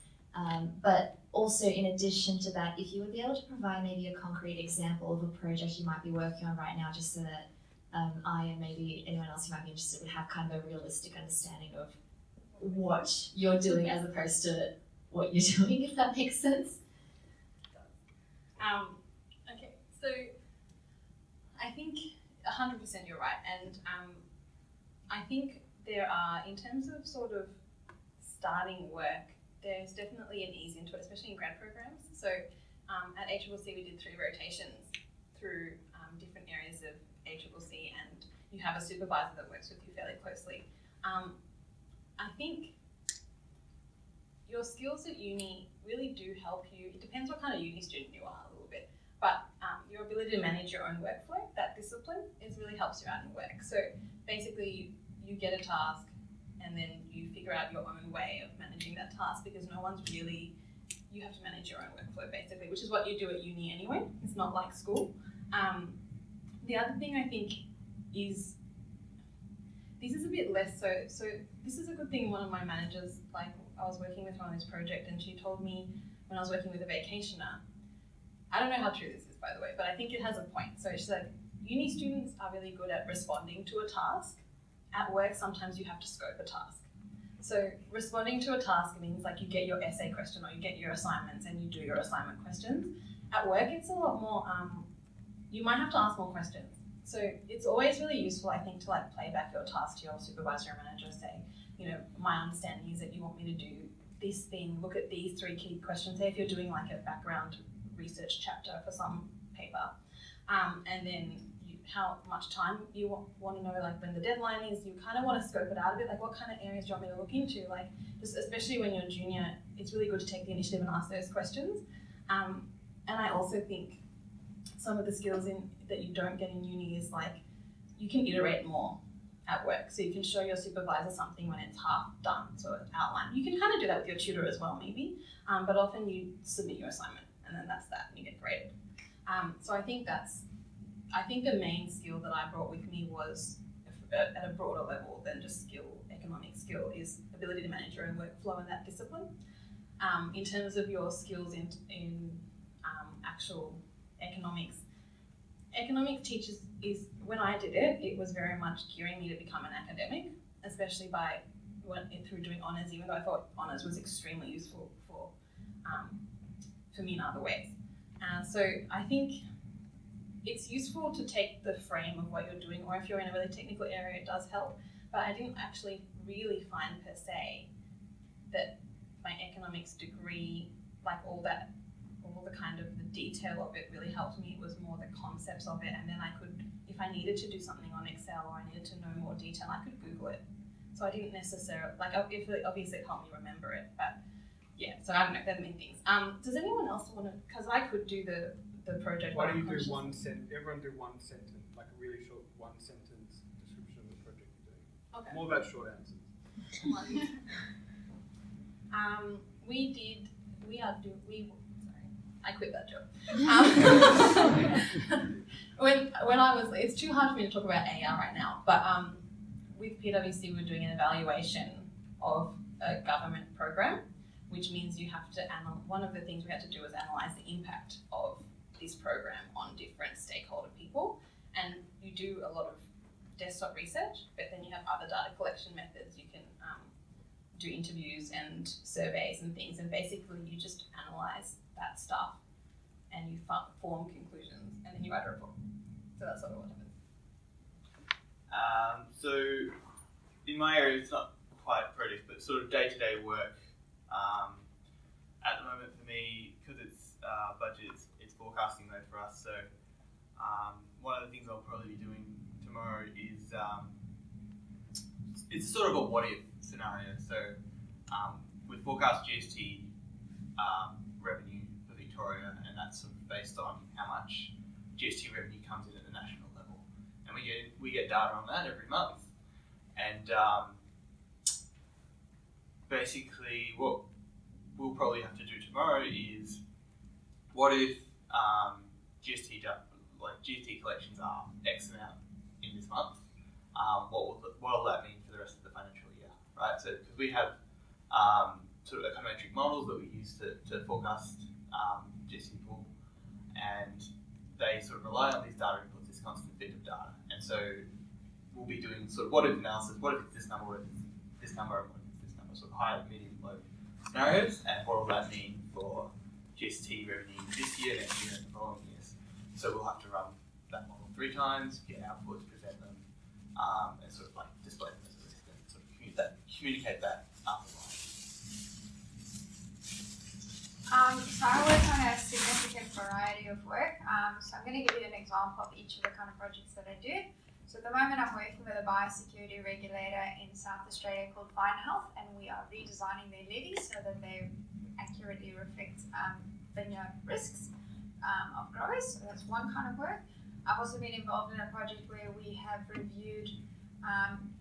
But also, in addition to that, if you would be able to provide maybe a concrete example of a project you might be working on right now, just so that I and maybe anyone else who might be interested would have kind of a realistic understanding of what you're doing as opposed to what you're doing, if that makes sense. Okay, so I think 100% you're right, and I think there are, in terms of sort of starting work, there's definitely an ease into it, especially in grad programs. So at ACCC we did 3 rotations through different areas of ACCC, and you have a supervisor that works with you fairly closely. I think your skills at uni really do help you. It depends what kind of uni student you are a little bit, but your ability to manage your own workflow, that discipline, really helps you out in work. So basically you get a task and then you figure out your own way of managing that task, because no one's really you have to manage your own workflow basically, which is what you do at uni anyway. It's not like school. The other thing I think is, this is a bit less so this is a good thing. One of my managers, like I was working with her on this project and she told me when I was working with a vacationer, I don't know how true this is by the way, but I think it has a point. So she's like, uni students are really good at responding to a task. At work, sometimes you have to scope a task. So responding to a task means like you get your essay question or you get your assignments and you do your assignment questions. At work, it's a lot more, you might have to ask more questions. So it's always really useful, I think, to like play back your task to your supervisor or manager, say, you know, my understanding is that you want me to do this thing, look at these 3 key questions. Say if you're doing like a background research chapter for some paper, and then how much time you want to know, like when the deadline is, you kind of want to scope it out a bit, like what kind of areas do you want me to look into? Like, just especially when you're a junior, it's really good to take the initiative and ask those questions. And I also think some of the skills that you don't get in uni is like, you can iterate more at work. So you can show your supervisor something when it's half done, so it's outlined. You can kind of do that with your tutor as well maybe, but often you submit your assignment and then that's that and you get graded. So I think the main skill that I brought with me was at a broader level than just economic skill, is ability to manage your own workflow and that discipline. In terms of your skills in actual economics teachers when I did it, it was very much gearing me to become an academic, especially through doing honours, even though I thought honours was extremely useful for me in other ways. So I think it's useful to take the frame of what you're doing, or if you're in a really technical area, it does help. But I didn't actually really find per se that my economics degree, like all the kind of the detail of it really helped me. It was more the concepts of it, and then I could, if I needed to do something on Excel or I needed to know more detail, I could Google it. So I didn't necessarily, like obviously it helped me remember it, but yeah, so I don't know, they're the main things. Does anyone else want to, because I could do the project. Why don't you do everyone do one sentence, like a really short 1 sentence description of the project you're doing. Okay. More about short answers. I quit that job. When I was, it's too hard for me to talk about AR right now, but with PwC we're doing an evaluation of a government program, which means you have to one of the things we had to do was analyse the impact of this program on different stakeholder people, and you do a lot of desktop research, but then you have other data collection methods. You can do interviews and surveys and things, and basically you just analyse that stuff and you form conclusions and then you write a report. So that's sort of what happens. So in my area, it's not quite project, but sort of day-to-day work. At the moment for me, because it's budget, it's forecasting mode for us. So one of the things I'll probably be doing tomorrow is it's sort of a what-if scenario. So we forecast GST revenue for Victoria, and that's sort of based on how much GST revenue comes in at the national level, and we get data on that every month. And basically, what we'll probably have to do tomorrow is, what if GST collections are X amount in this month? What will that mean for the rest of the financial year, right? So because we have sort of econometric models that we use to forecast GST pool, and they sort of rely on these data inputs, this constant feed of data, and so we'll be doing sort of what if analysis. What if it's this number? What if it's this number? What if it's this number? Sort of high, medium, low scenarios, and what will that mean for GST revenue this year, next year, and the following years? So we'll have to run that model 3 times, get outputs, present them, and sort of like display them as a list, and sort of communicate that afterwards. So I work on a significant variety of work. So I'm going to give you an example of each of the kind of projects that I do. So at the moment I'm working with a biosecurity regulator in South Australia called Fine Health, and we are redesigning their levies so that they accurately reflect vineyard risks of growers. So that's one kind of work. I've also been involved in a project where we have reviewed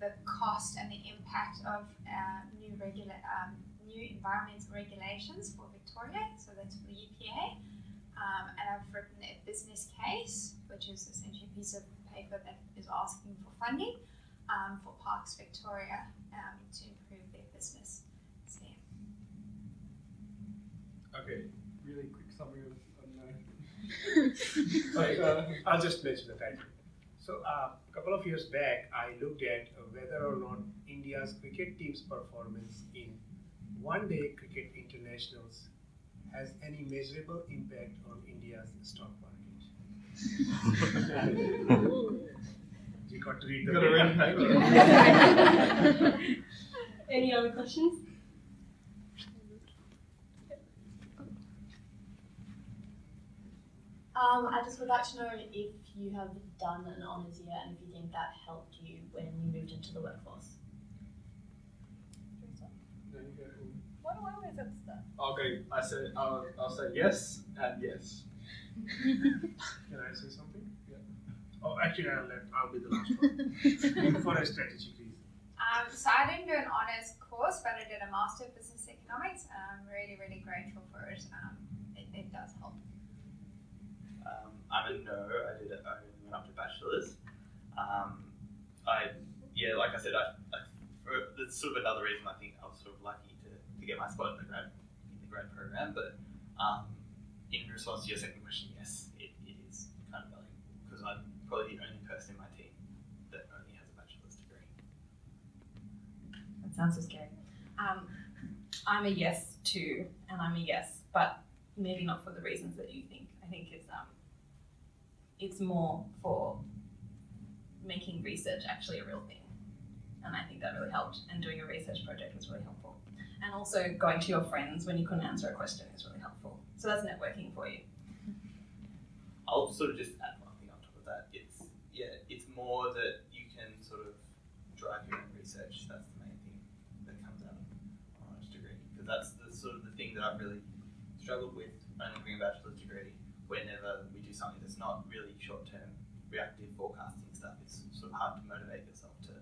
the cost and the impact of new environmental regulations for Victoria. Victoria, so that's for the EPA. And I've written a business case, which is essentially a piece of paper that is asking for funding for Parks Victoria to improve their business. So, yeah. Okay, really quick summary of I'll just mention the title. So a couple of years back, I looked at whether or not India's cricket team's performance in one-day cricket internationals has any measurable impact on India's stock market. You got to read the paper. Any other questions? I just would like to know if you have done an honours year and if you think that helped you when you moved into the workforce. Why do I always have to start? Okay, I'll say yes and yes. Can I say something? Yeah. Oh, actually, I'll be the last one for a strategic reason. So I didn't do an honours course, but I did a Master of Business Economics, and I'm really, really grateful for it. It does help. I'm a no. I went up to bachelor's. Like I said, that's sort of another reason I think I was sort of lucky to get my spot in the grad program. But in response to your second question, yes, it is kind of valuable because I'm probably the only person in my team that only has a bachelor's degree. That sounds so scary. I'm a yes too, and I'm a yes, but maybe not for the reasons that you think. I think it's more for making research actually a real thing. And I think that really helped. And doing a research project was really helpful. And also going to your friends when you couldn't answer a question is really helpful. So that's networking for you. I'll sort of just add one thing on top of that. It's more that you can sort of drive your own research. That's the main thing that comes out of an honours degree. Because that's the sort of the thing that I've really struggled with only doing a bachelor's degree. Whenever we do something that's not really short-term reactive forecasting stuff, it's sort of hard to motivate yourself to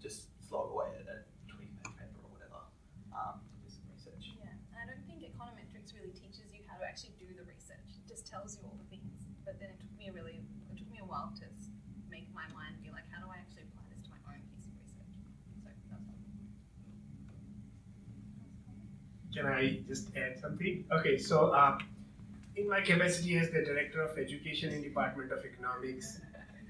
just slog away at a 20-page paper or whatever to do some research. Yeah, and I don't think econometrics really teaches you how to actually do the research. It just tells you all the things. But then it took me a while to make my mind be like, how do I actually apply this to my own piece of research? So that's helpful. Can I just add something? Okay, so in my capacity as the Director of Education in Department of Economics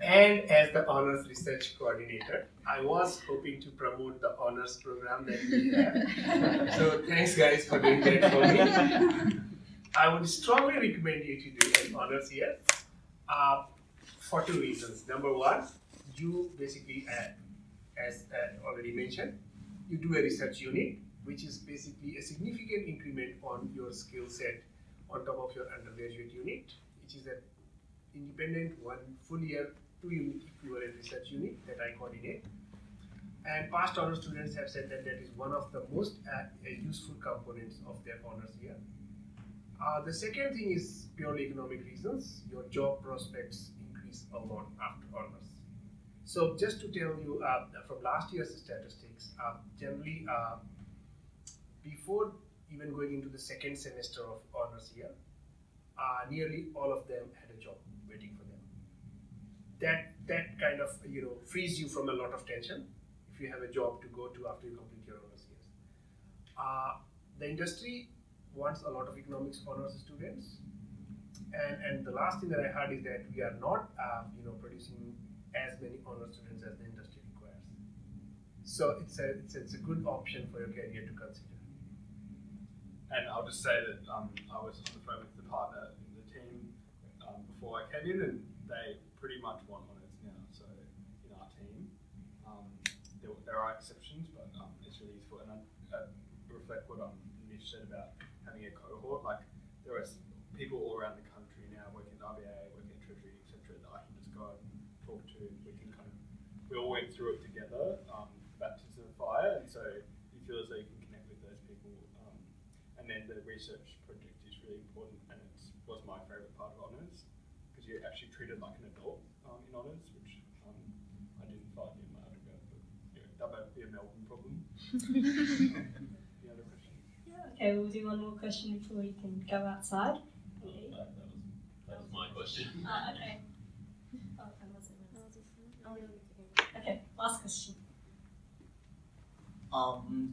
and as the Honours Research Coordinator, I was hoping to promote the Honours program that we have. So thanks guys for doing that for me. I would strongly recommend you to do an Honours year for two reasons. Number one, you basically, as already mentioned, you do a research unit, which is basically a significant increment on your skill set on top of your undergraduate unit, which is an independent 1 full year 2 unit equivalent research unit that I coordinate. And past honors students have said that that is one of the most useful components of their honors year. The second thing is purely economic reasons. Your job prospects increase a lot after honors. So just to tell you from last year's statistics, generally before even going into the second semester of honors year, nearly all of them had a job waiting for them. That kind of frees you from a lot of tension if you have a job to go to after you complete your honors years. The industry wants a lot of economics honors students, and the last thing that I heard is that we are not producing as many honors students as the industry requires. So it's a good option for your career to consider. And I'll just say that I was on the phone with the partner in the team before I came in, and they pretty much want honours now. So in our team, there are exceptions, but it's really useful. And I reflect what Nish said about having a cohort. Like there are people all around the country now working at RBA, working at Treasury, etc. that I can just go and talk to. We all went through it together, baptism of fire, and so you feel as though you can connect with those people. And then the research project is really important, and it was my favourite part of honours because you're actually treated like an adult in honours, which I didn't find in my undergrad, but that might be a Melbourne problem. Any other questions? Yeah, Okay, we'll do one more question before you can go outside. That was my question. Okay. Okay, last question.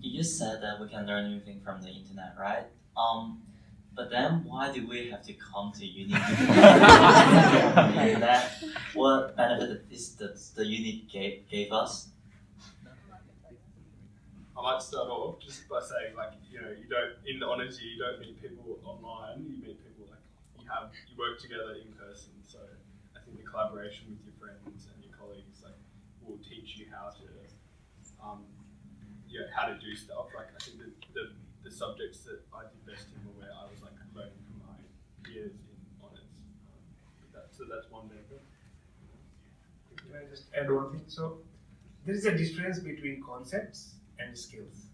You just said that we can learn anything from the internet, right? But then why do we have to come to uni? And that, what benefit is the uni gave us? I might start off just by saying, like, you know, you don't, in the honours year, you don't meet people online, you meet people, like, you work together in person. So I think the collaboration with your friends and your colleagues, like, will teach you how to, how to do stuff. Like, I think the subjects that I did best in were where I was, like, learning from my peers in honours. So that's one benefit. Can I just add one thing? So there is a difference between concepts and skills.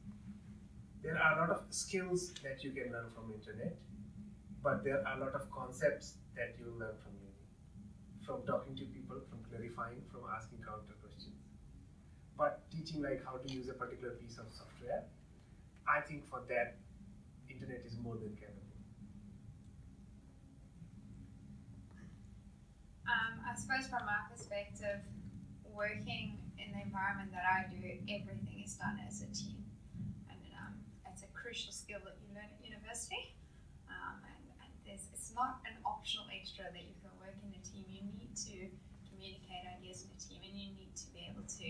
There are a lot of skills that you can learn from internet, but there are a lot of concepts that you learn from uni. From talking to people, from clarifying, from asking counter questions. But teaching like how to use a particular piece of software, I think for that, internet is more than capable. I suppose from my perspective, working in the environment that I do, everything is done as a team. And it's a crucial skill that you learn at university. And it's not an optional extra that you can work in a team. You need to communicate ideas in a team, and you need to be able to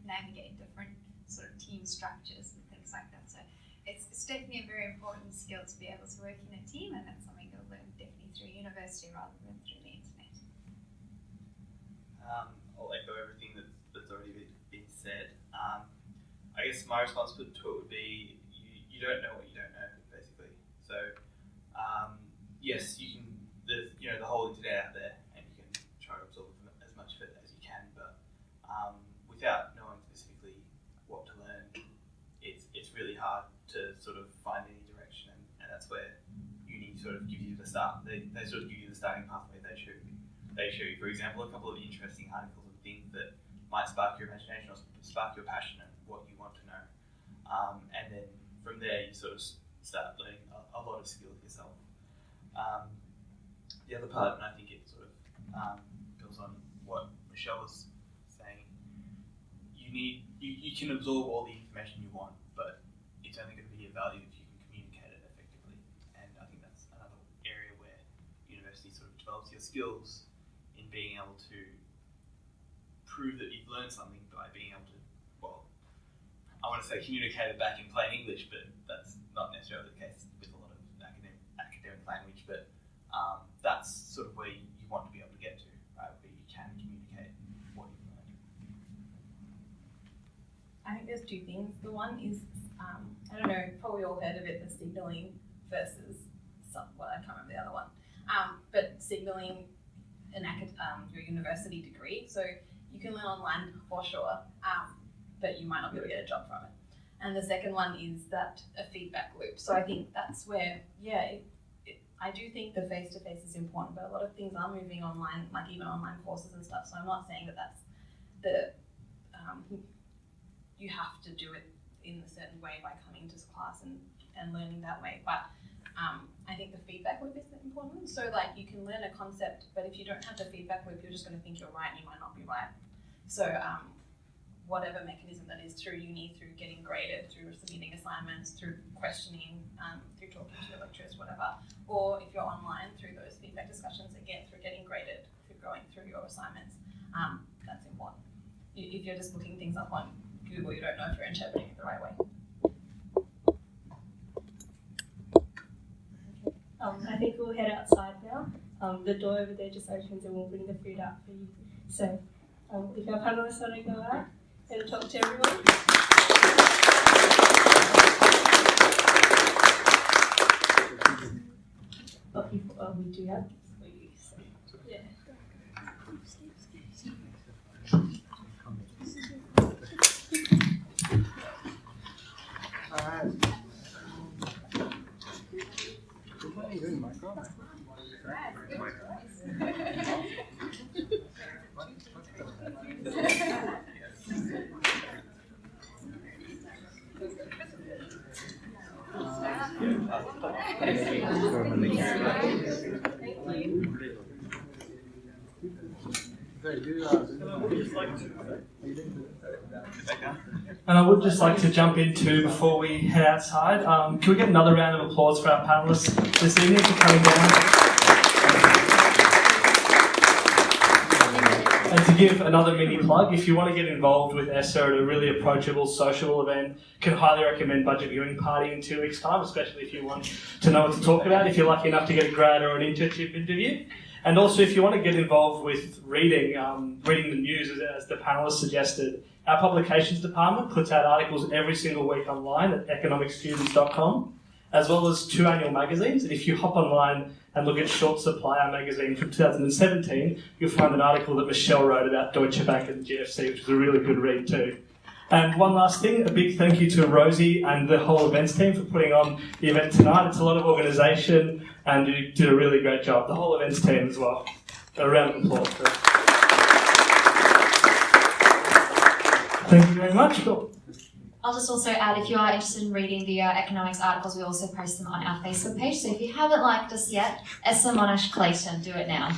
navigate different sort of team structures and things like that. So it's definitely a very important skill to be able to work in a team, and that's something you'll learn definitely through university rather than through the internet. I'll echo everything that's already been said. I guess my response to it would be you don't know what you don't know, basically. So yes, you can. There's the whole internet out there, and you can try to absorb as much of it as you can. But without knowing specifically what to learn, it's really hard to sort of find any direction, and that's where uni sort of gives you the start. They sort of give you the starting pathway. They show you, for example, a couple of interesting articles and things that might spark your imagination or spark your passion and what you want to know. And then from there, you sort of start learning a lot of skills yourself. The other part, and I think it sort of builds on what Michelle was saying, you can absorb all the information you want, but it's only going to be of value if you can communicate it effectively. And I think that's another area where university sort of develops your skills in being able to prove that you've learned something by being able to, well, I want to say communicate it back in plain English, but that's not necessarily the case with a lot of academic language, but that's sort of where you want to be able to get to, right, where you can communicate what you've learned. I think there's two things. The one is, I don't know, probably all heard of it, the signalling versus I can't remember the other one. But signalling your university degree. So you can learn online for sure, but you might not be able to get a job from it. And the second one is that a feedback loop. So I think that's where, I do think the face-to-face is important, but a lot of things are moving online, like even online courses and stuff. So I'm not saying that that's you have to do it in a certain way by coming to class and learning that way. But I think the feedback loop is important. So like you can learn a concept, but if you don't have the feedback loop, you're just going to think you're right and you might not be right. So whatever mechanism that is, through uni, through getting graded, through submitting assignments, through questioning, through talking to your lecturers, whatever, or if you're online, through those feedback discussions, again, through getting graded, through going through your assignments, that's important. If you're just looking things up on Google, you don't know if you're interpreting it the right way. I think we'll head outside now. The door over there just opens and we'll bring the food out for you. So if our panellists want to go out and talk to everyone. But we do have this for you. So, yeah. And I would just like to jump into, before we head outside, can we get another round of applause for our panellists this evening for coming down? And to give another mini plug, if you want to get involved with ESSA at a really approachable social event, can highly recommend Budget Viewing Party in 2 weeks' time, especially if you want to know what to talk about, if you're lucky enough to get a grad or an internship interview. And also, if you want to get involved with reading the news, as the panellists suggested, our publications department puts out articles every single week online at economicstudents.com, as well as 2 annual magazines. And if you hop online and look at Short Supply, our magazine from 2017, you'll find an article that Michelle wrote about Deutsche Bank and the GFC, which is a really good read too. And one last thing, a big thank you to Rosie and the whole events team for putting on the event tonight. It's a lot of organisation and you did a really great job. The whole events team as well. A round of applause for it. Thank you very much. Cool. I'll just also add, if you are interested in reading the economics articles, we also post them on our Facebook page. So if you haven't liked us yet, ESSA Monash Clayton, do it now.